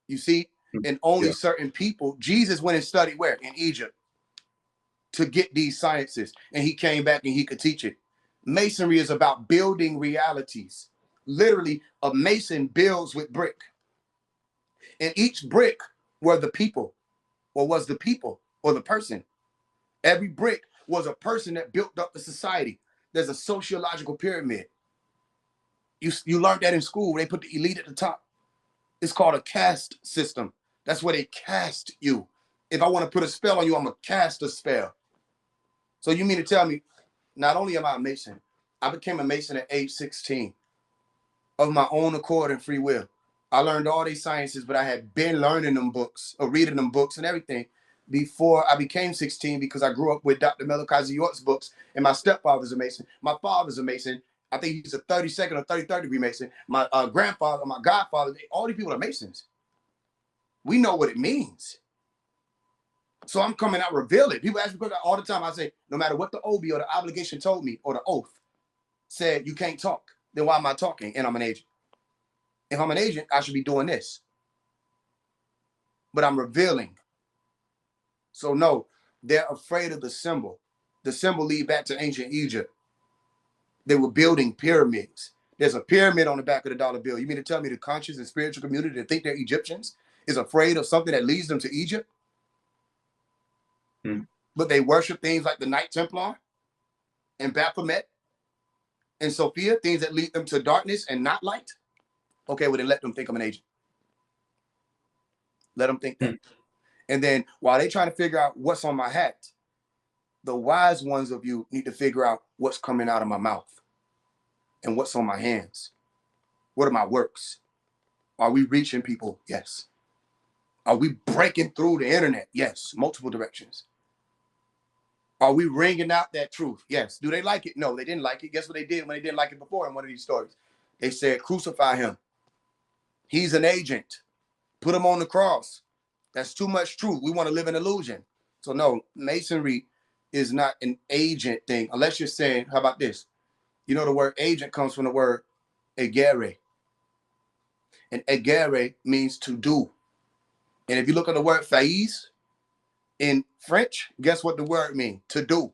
You see? And only certain people, Jesus went and studied where? In Egypt, to get these sciences. And he came back and he could teach it. Masonry is about building realities. Literally, a mason builds with brick. And each brick were the people, or was the people, or the person. Every brick was a person that built up the society. There's a sociological pyramid. You learned that in school. They put the elite at the top. It's called a caste system. That's where they cast you. If I want to put a spell on you, I'm going to cast a spell. So you mean to tell me, not only am I a Mason, I became a Mason at age 16 of my own accord and free will. I learned all these sciences, but I had been learning them books or reading them books and everything before I became 16 because I grew up with Dr. Melchizedek York's books, and my stepfather's a Mason. My father's a Mason. I think he's a 32nd or 33rd degree Mason. My grandfather, my godfather, all these people are Masons. We know what it means. So I'm coming out revealing. People ask me all the time. I say, no matter what the OB or the obligation told me or the oath said, you can't talk. Then why am I talking? And I'm an agent. If I'm an agent, I should be doing this. But I'm revealing. So no, they're afraid of the symbol. The symbol lead back to ancient Egypt. They were building pyramids. There's a pyramid on the back of the dollar bill. You mean to tell me the conscious and spiritual community that think they're Egyptians is afraid of something that leads them to Egypt? But they worship things like the Knight Templar and Baphomet and Sophia, things that lead them to darkness and not light. Okay, well then let them think I'm an agent. Let them think that. And then while they trying to figure out what's on my hat, the wise ones of you need to figure out what's coming out of my mouth and what's on my hands. What are my works? Are we reaching people? Yes. Are we breaking through the internet? Yes. Multiple directions. Are we ringing out that truth? Yes. Do they like it? No, they didn't like it. Guess what they did when they didn't like it before in one of these stories? They said, crucify him. He's an agent. Put him on the cross. That's too much truth. We want to live in illusion. So no, Masonry is not an agent thing. Unless you're saying, how about this? You know, the word agent comes from the word egere. And egere means to do. And if you look at the word faise in French, guess what the word means? To do.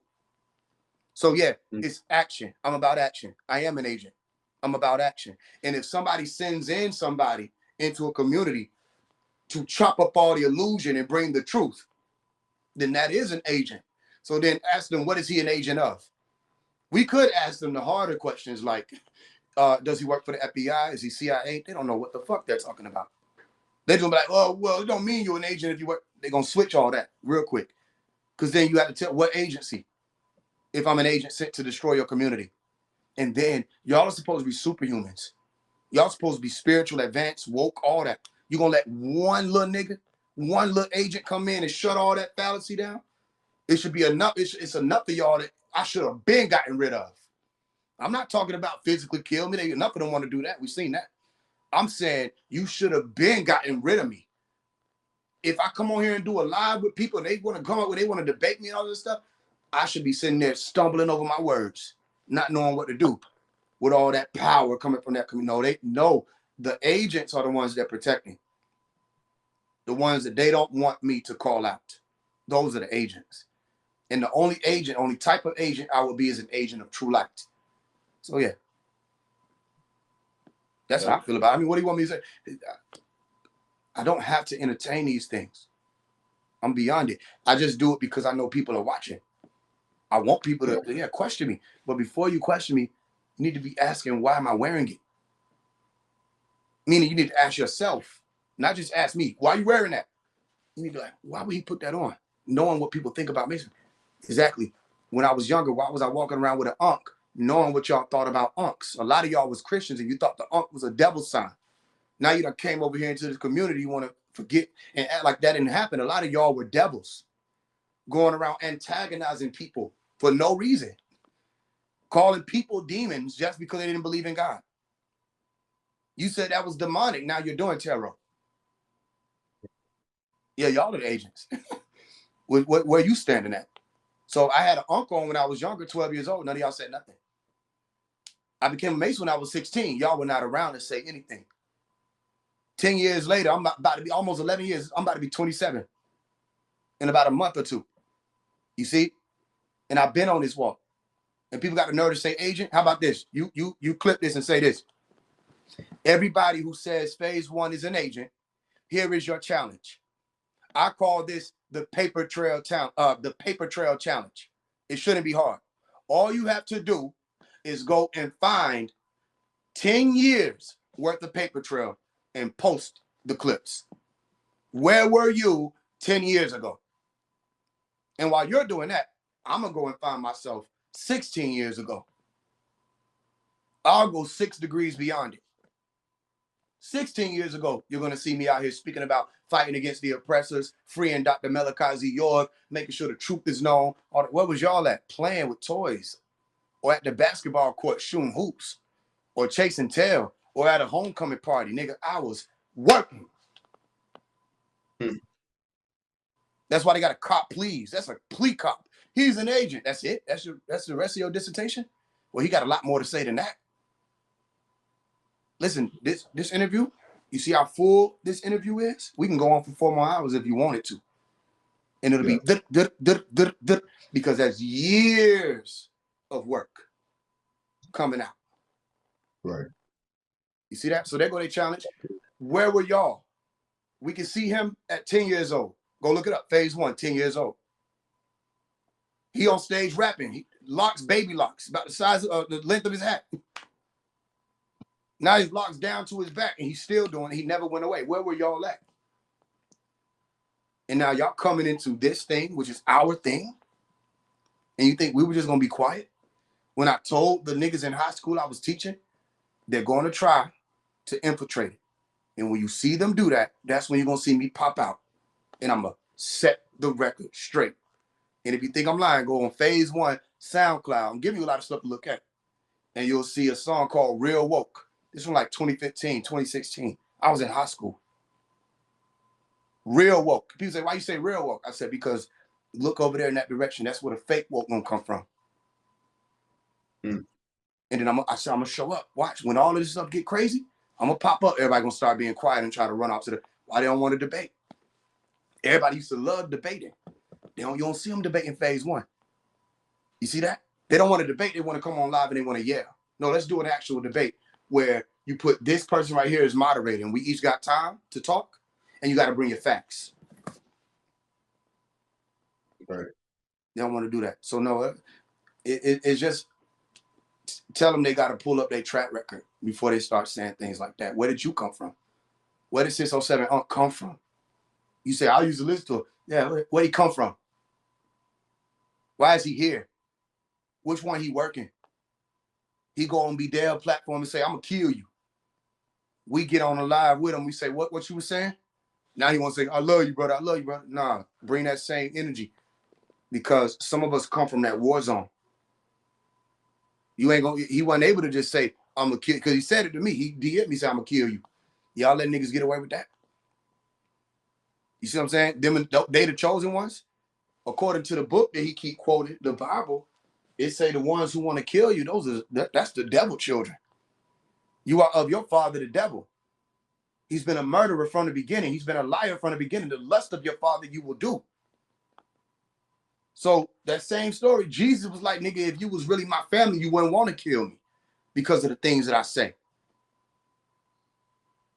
So yeah, it's action. I'm about action. I am an agent. I'm about action. And if somebody sends in somebody into a community to chop up all the illusion and bring the truth, then that is an agent. So then ask them, what is he an agent of? We could ask them the harder questions like, does he work for the FBI? Is he CIA? They don't know what the fuck they're talking about. They're gonna be like, oh, well, it don't mean you're an agent if you work. They're gonna switch all that real quick. Because then you have to tell what agency, if I'm an agent sent to destroy your community. And then y'all are supposed to be superhumans. Y'all supposed to be spiritual, advanced, woke, all that. You gonna let one little nigga, one little agent come in and shut all that fallacy down? It should be enough. It's enough of y'all that I should have been gotten rid of. I'm not talking about physically kill me. Enough of them want to do that. We've seen that. I'm saying you should have been gotten rid of me. If I come on here and do a live with people and they want to come up with, they want to debate me and all this stuff, I should be sitting there stumbling over my words, not knowing what to do with all that power coming from that community. No, the agents are the ones that protect me. The ones that they don't want me to call out. Those are the agents. And the only type of agent I would be is an agent of true light. So yeah. That's how I feel about it. I mean, what do you want me to say? I don't have to entertain these things. I'm beyond it. I just do it because I know people are watching. I want people to question me. But before you question me, you need to be asking, why am I wearing it? Meaning you need to ask yourself, not just ask me, why are you wearing that? You need to be like, why would he put that on? Knowing what people think about me. Exactly. When I was younger, why was I walking around with an unk? Knowing what y'all thought about unks. A lot of y'all was Christians and you thought the unk was a devil sign. Now you done came over here into this community, you want to forget and act like that didn't happen. A lot of y'all were devils going around antagonizing people for no reason, calling people demons just because they didn't believe in God. You said that was demonic. Now you're doing tarot. Yeah, y'all are the agents. Where you standing at? So I had an uncle when I was younger, 12 years old. None of y'all said nothing. I became a Mason when I was 16. Y'all were not around to say anything. 10 years later, I'm about to be almost 11 years. I'm about to be 27 in about a month or two. You see? And I've been on this walk. And people got the nerve to say, agent, how about this? You clip this and say this. Everybody who says phase one is an agent, here is your challenge. I call this the paper trail challenge. It shouldn't be hard. All you have to do is go and find 10 years worth of paper trail and post the clips. Where were you 10 years ago? And while you're doing that, I'm going to go and find myself 16 years ago. I'll go 6 degrees beyond it. 16 years ago, you're going to see me out here speaking about fighting against the oppressors, freeing Dr. Malachi Z. York, making sure the truth is known. Where was y'all at? Playing with toys, or at the basketball court shooting hoops, or chasing tail, or at a homecoming party. Nigga, I was working. That's why they got a cop pleas. That's a plea cop. He's an agent. That's it. That's the rest of your dissertation. Well, he got a lot more to say than that. Listen, this interview, you see how full this interview is? We can go on for 4 more hours if you wanted to. And it'll be because that's years of work coming out. Right. You see that? So there go their challenge. Where were y'all? We can see him at 10 years old. Go look it up. Phase one, 10 years old. He on stage rapping. He locks, baby locks, about the size of the length of his hat. Now his locks down to his back, and he's still doing it. He never went away. Where were y'all at? And now y'all coming into this thing, which is our thing, and you think we were just gonna be quiet? When I told the niggas in high school I was teaching, they're going to try to infiltrate it. And when you see them do that, that's when you're gonna see me pop out, and I'm gonna set the record straight. And if you think I'm lying, go on Phase One SoundCloud. I'm giving you a lot of stuff to look at. And you'll see a song called Real Woke. This from like 2015, 2016. I was in high school. Real woke. People say, why you say real woke? I said, because look over there in that direction. That's where the fake woke gonna come from. And then I said, I'm gonna show up. Watch. When all of this stuff get crazy, I'm gonna pop up. Everybody gonna start being quiet and try to run off to the. Why they don't want to debate? Everybody used to love debating. You don't see them debating phase one. You see that? They don't want to debate. They want to come on live and they want to yell. No, let's do an actual debate where you put this person right here as moderator and we each got time to talk and you got to bring your facts. Right. They don't want to do that. So no, it's just tell them they got to pull up their track record before they start saying things like that. Where did you come from? Where did 607 come from? You say, I used to listen to it. Yeah, where he come from? Why is he here? Which one he working? He go on be their platform and say, I'm gonna kill you. We get on the live with him. We say, what you were saying? Now he wants to say, I love you, brother. I love you, brother. Nah, bring that same energy because some of us come from that war zone. You ain't gonna, he wasn't able to just say, I'm gonna kill, because he said it to me. He DM'd me, said, I'm gonna kill you. Y'all let niggas get away with that? You see what I'm saying? They the chosen ones. According to the book that he keep quoting, the Bible, it say the ones who want to kill you, that's the devil children. You are of your father, the devil. He's been a murderer from the beginning. He's been a liar from the beginning. The lust of your father you will do. So that same story, Jesus was like, nigga, if you was really my family, you wouldn't want to kill me because of the things that I say.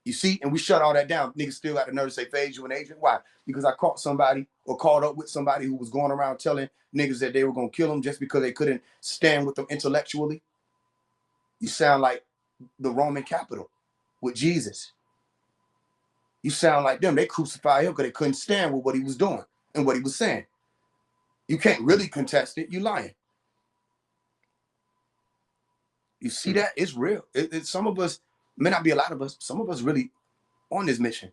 You see, and we shut all that down. Niggas still got the nerve to say, Faise, you an agent. Why? Because I caught somebody or caught up with somebody who was going around telling niggas that they were going to kill them just because they couldn't stand with them intellectually. You sound like the Roman capital with Jesus. You sound like them. They crucified him because they couldn't stand with what he was doing and what he was saying. You can't really contest it. You lying. You see that? It's real. Some of us, may not be a lot of us, some of us really on this mission.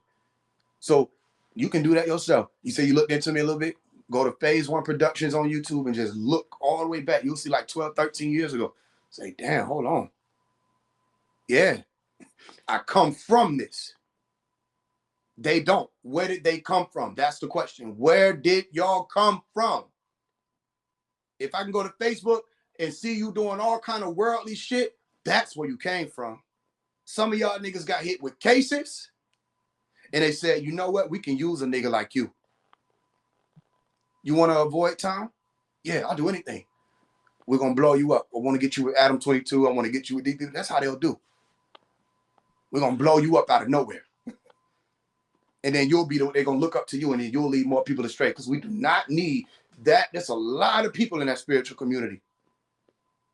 So you can do that yourself. You say you looked into me a little bit, go to Phase One Productions on YouTube and just look all the way back. You'll see like 12, 13 years ago. Say, damn, hold on. Yeah, I come from this. They don't. Where did they come from? That's the question. Where did y'all come from? If I can go to Facebook and see you doing all kind of worldly shit, that's where you came from. Some of y'all niggas got hit with cases and they said, you know what? We can use a nigga like you. You want to avoid time? Yeah, I'll do anything. We're going to blow you up. I want to get you with Adam 22. I want to get you with DP. That's how they'll do. We're going to blow you up out of nowhere. And then they're going to look up to you and then you'll lead more people astray because we do not need that. There's a lot of people in that spiritual community.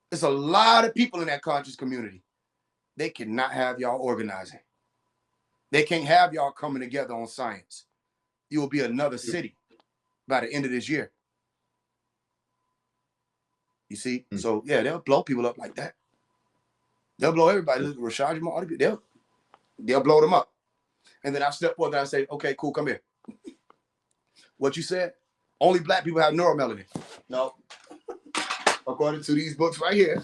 There's a lot of people in that conscious community. They cannot have y'all organizing. They can't have y'all coming together on science. You will be another city by the end of this year. You see? So, yeah, they'll blow people up like that. They'll blow everybody. Look, Rashad Jamal, they'll blow them up. And then I step forward and I say, okay, cool, come here. What you said? Only black people have neuromelanin. No. According to these books right here,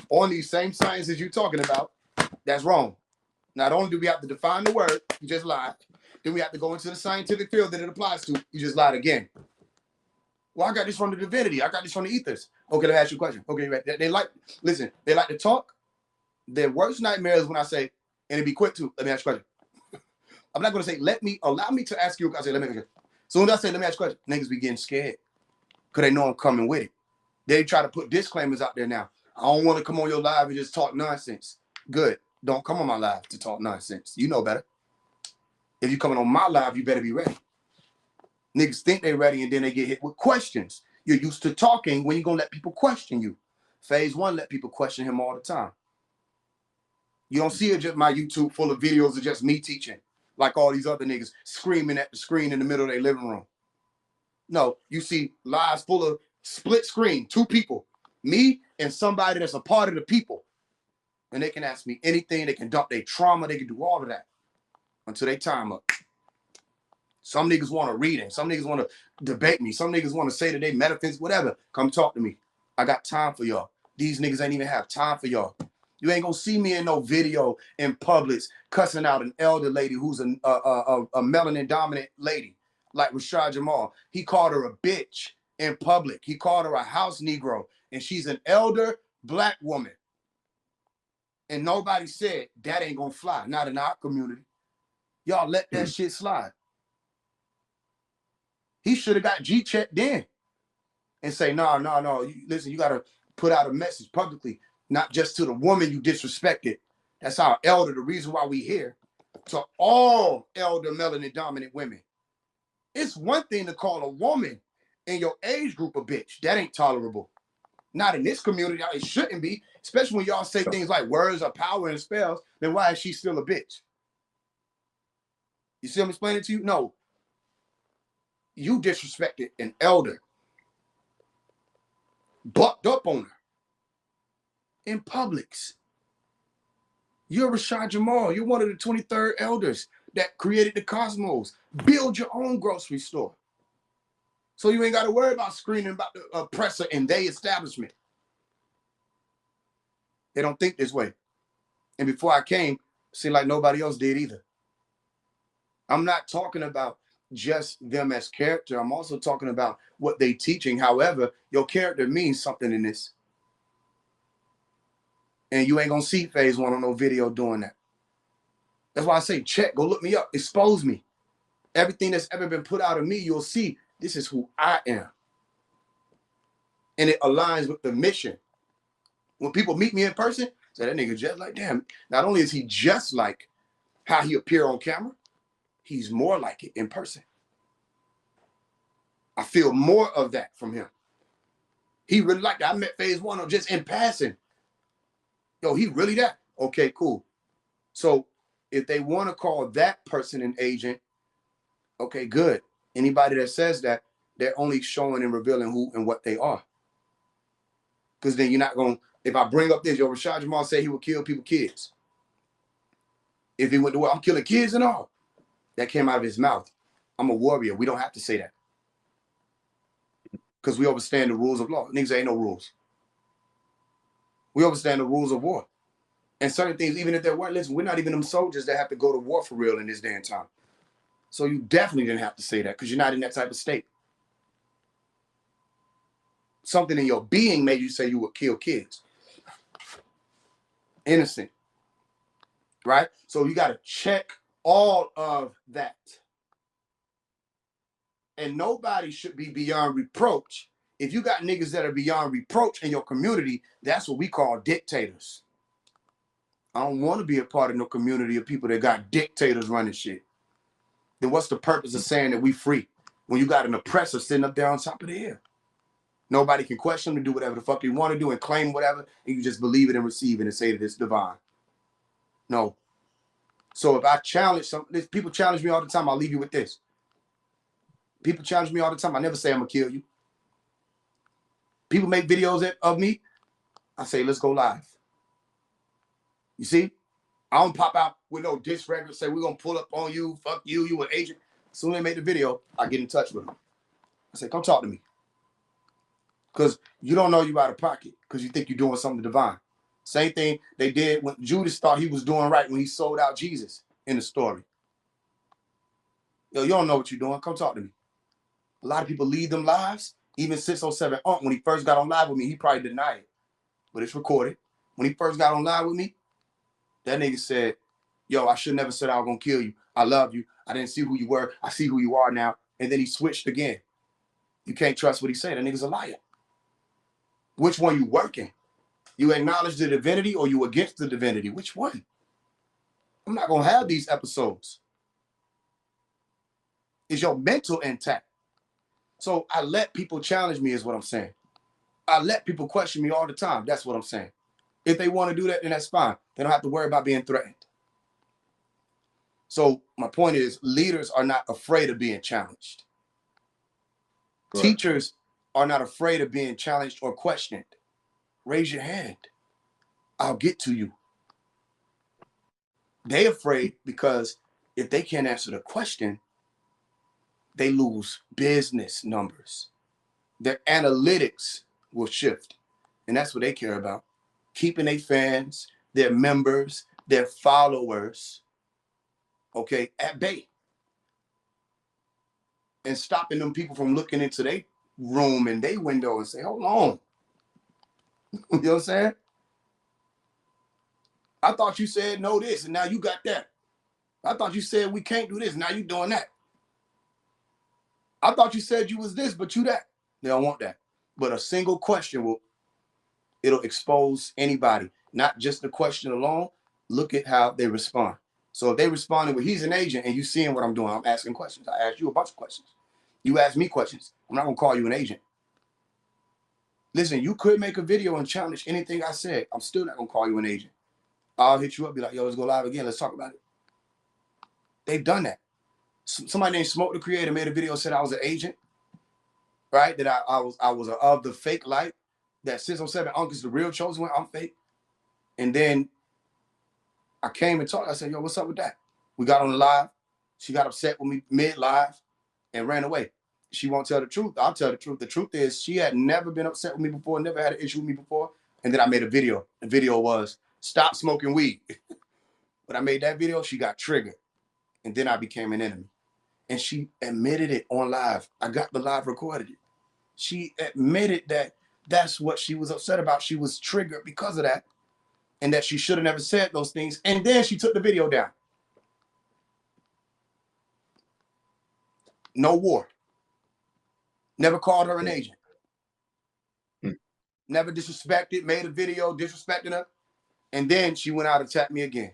on these same sciences you're talking about, that's wrong. Not only do we have to define the word, you just lied. Then we have to go into the scientific field that it applies to. You just lied again. Well, I got this from the divinity. I got this from the ethers. Okay, let me ask you a question. Okay, right. They like to talk. Their worst nightmare is when I say, and it be quick too. Let me ask you a question. I'm not going to say, allow me to ask you. I say, let me ask you. So when I say, let me ask you a question, niggas be getting scared because they know I'm coming with it. They try to put disclaimers out there now. I don't want to come on your live and just talk nonsense. Good. Don't come on my live to talk nonsense. You know better. If you're coming on my live, you better be ready. Niggas think they're ready and then they get hit with questions. You're used to talking when you're going to let people question you. Phase one, let people question him all the time. You don't see it just my YouTube full of videos of just me teaching like all these other niggas screaming at the screen in the middle of their living room. No, you see lives full of split screen, two people, me and somebody that's a part of the people. And they can ask me anything. They can dump their trauma. They can do all of that until they time up. Some niggas want to read it. Some niggas want to debate me. Some niggas want to say that they metaphysics, whatever. Come talk to me. I got time for y'all. These niggas ain't even have time for y'all. You ain't gonna see me in no video in Publix cussing out an elder lady who's a melanin dominant lady like Rashad Jamal. He called her a bitch in public. He called her a house Negro, and she's an elder black woman. And nobody said that ain't gonna fly. Not in our community. Y'all let that shit slide. He should have got G-checked then and say, no, listen, you gotta put out a message publicly, not just to the woman you disrespected. That's our elder, the reason why we here, to all elder melanin dominant women. It's one thing to call a woman in your age group a bitch. That ain't tolerable. Not in this community. It shouldn't be, especially when y'all say things like words of power and spells. Then why is she still a bitch? You see I'm explaining to you? No. You disrespected an elder. Bucked up on her. In Publix. You're Rashad Jamal. You're one of the 23rd elders that created the cosmos. Build your own grocery store. So you ain't got to worry about screaming about the oppressor in their establishment. They don't think this way. And before I came, it seemed like nobody else did either. I'm not talking about just them as character. I'm also talking about what they teaching. However, your character means something in this. And you ain't going to see Phase One on no video doing that. That's why I say check, go look me up, expose me. Everything that's ever been put out of me, you'll see this is who I am. And it aligns with the mission. When people meet me in person, say that nigga just like, damn, not only is he just like how he appear on camera, he's more like it in person. I feel more of that from him. He really like that. I met Phase One just in passing. Yo, he really that. Okay, cool. So if they want to call that person an agent, okay, good. Anybody that says that, they're only showing and revealing who and what they are. Because then you're not going to, if I bring up this, yo, Rashad Jamal said he would kill people's kids. If he went to war, I'm killing kids and all. That came out of his mouth. I'm a warrior. We don't have to say that. Because we understand the rules of law. Niggas ain't no rules. We understand the rules of war. And certain things, even if there weren't, listen, we're not even them soldiers that have to go to war for real in this damn time. So you definitely didn't have to say that because you're not in that type of state. Something in your being made you say you would kill kids. Innocent. Right? So you got to check all of that. And nobody should be beyond reproach. If you got niggas that are beyond reproach in your community, that's what we call dictators. I don't want to be a part of no community of people that got dictators running shit. Then what's the purpose of saying that we free when you got an oppressor sitting up there on top of the hill? Nobody can question them to do whatever the fuck they want to do and claim whatever, and you just believe it and receive it and say that it's divine. No. So if I challenge something, people challenge me all the time, I'll leave you with this. People challenge me all the time. I never say I'm going to kill you. People make videos of me. I say, let's go live. You see? I don't pop out with no diss record, say, we're going to pull up on you, fuck you, you an agent. As soon as they make the video, I get in touch with them. I say, come talk to me. Because you don't know you out of pocket because you think you're doing something divine. Same thing they did when Judas thought he was doing right when he sold out Jesus in the story. Yo, you don't know what you're doing. Come talk to me. A lot of people lead them lives. Even 607 when he first got on live with me, he probably denied it. But it's recorded. When he first got on live with me, that nigga said, yo, I should never said I was going to kill you. I love you. I didn't see who you were. I see who you are now. And then he switched again. You can't trust what he said. That nigga's a liar. Which one you working? You acknowledge the divinity or you against the divinity? Which one? I'm not going to have these episodes. Is your mental intact? So I let people challenge me is what I'm saying. I let people question me all the time. That's what I'm saying. If they want to do that, then that's fine. They don't have to worry about being threatened. So my point is, leaders are not afraid of being challenged. Right. Teachers are not afraid of being challenged or questioned. Raise your hand. I'll get to you. They're afraid because if they can't answer the question, they lose business numbers. Their analytics will shift. And that's what they care about. Keeping their fans, their members, their followers, okay, at bay. And stopping them people from looking into their room and their window and say, hold on. You know what I'm saying? I thought you said no this, and now you got that. I thought you said we can't do this, now you doing that. I thought you said you was this, but you that. They don't want that. But a single question it'll expose anybody, not just the question alone. Look at how they respond. So if they responded with he's an agent and you seeing what I'm doing, I'm asking questions. I asked you a bunch of questions. You ask me questions. I'm not gonna call you an agent. Listen, you could make a video and challenge anything I said. I'm still not gonna call you an agent. I'll hit you up, be like, yo, let's go live again. Let's talk about it. They've done that. Somebody named Smoke the Creator made a video, said I was an agent, right? That I was of the fake light. That 607 Uncle's the real chosen one. I'm fake. And then I came and talked. I said, yo, what's up with that? We got on the live. She got upset with me mid-live and ran away. She won't tell the truth. I'll tell the truth. The truth is she had never been upset with me before, never had an issue with me before. And then I made a video. The video was stop smoking weed. When I made that video, she got triggered. And then I became an enemy. And she admitted it on live. I got the live recorded it. She admitted that that's what she was upset about. She was triggered because of that. And that she should have never said those things. And then she took the video down. No war. Never called her an agent. Never disrespected, made a video disrespecting her. And then she went out and attacked me again.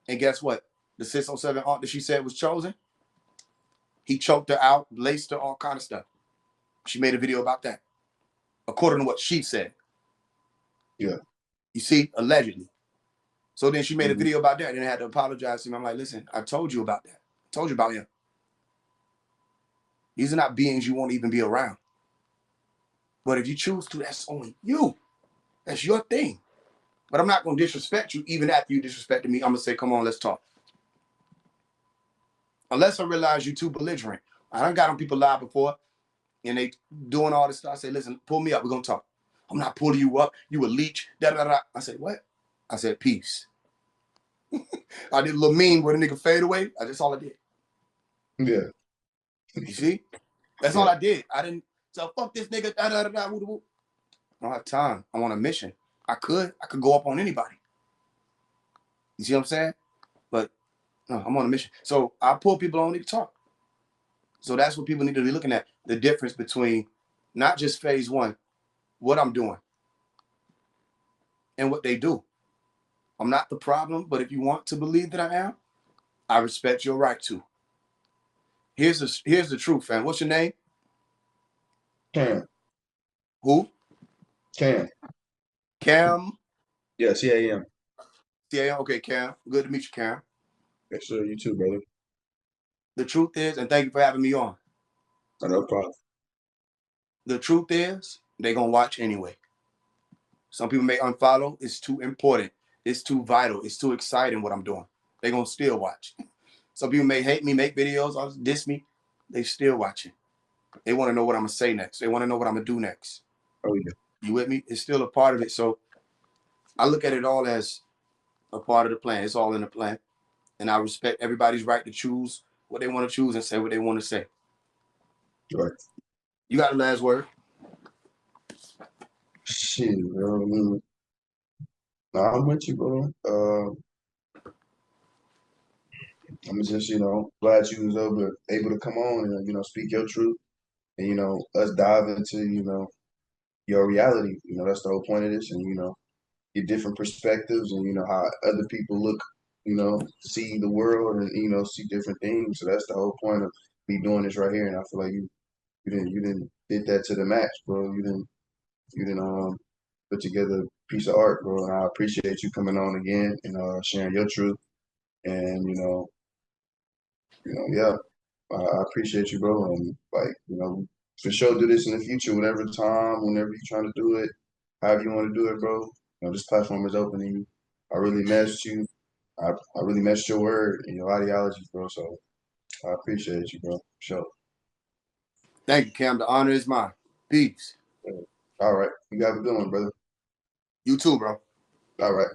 And guess what? The 607 aunt that she said was chosen, he choked her out, laced her, all kind of stuff. She made a video about that, according to what she said. Yeah. You see, allegedly. So then she made a video about that and had to apologize to me. I'm like, listen, I told you about that. I told you about him. These are not beings you won't even be around. But if you choose to, that's on you. That's your thing. But I'm not going to disrespect you even after you disrespected me. I'm going to say, come on, let's talk. Unless I realize you're too belligerent. I done got on people live before and they doing all this stuff. I say, listen, pull me up. We're going to talk. I'm not pulling you up. You a leech. Da, da, da. I said, what? I said, peace. I did a little meme where the nigga fade away. That's all I did. Yeah. You see? That's all I did. I didn't. So fuck this nigga. Da, da, da, da, woo, woo. I don't have time. I'm on a mission. I could go up on anybody. You see what I'm saying? But no, I'm on a mission. So I pull people on to talk. So that's what people need to be looking at. The difference between not just phase one, what I'm doing, and what they do. I'm not the problem, but if you want to believe that I am, I respect your right to. Here's the truth, fam. What's your name? Cam. Who? Cam. Cam. Yeah, C-A-M. C-A-M. Okay, Cam. Good to meet you, Cam. Yes, sir. You too, brother. The truth is, and thank you for having me on. No problem. The truth is, they're going to watch anyway. Some people may unfollow. It's too important. It's too vital. It's too exciting what I'm doing. They're going to still watch. Some people may hate me, make videos, or diss me. They still watching. They want to know what I'm going to say next. They want to know what I'm going to do next. Oh, yeah. You with me? It's still a part of it. So I look at it all as a part of the plan. It's all in the plan. And I respect everybody's right to choose what they want to choose and say what they want to say. Right. You got the last word? Shit, bro. Nah, I'm with you, bro. I'm just, glad you was able to come on and, speak your truth and, us dive into, your reality. That's the whole point of this and, your different perspectives and, how other people look, see the world and, see different things. So that's the whole point of me doing this right here. And I feel like you didn't did that to the max, bro. You didn't put together a piece of art, bro. And I appreciate you coming on again and sharing your truth. And, yeah. I appreciate you, bro. And for sure, do this in the future, whenever you're trying to do it, however you want to do it, bro. This platform is open to you. I really messed you. I really messed your word and your ideologies, bro. So I appreciate you, bro. For sure. Thank you, Cam. The honor is mine. Peace. All right. You have a good one, brother. You too, bro. All right.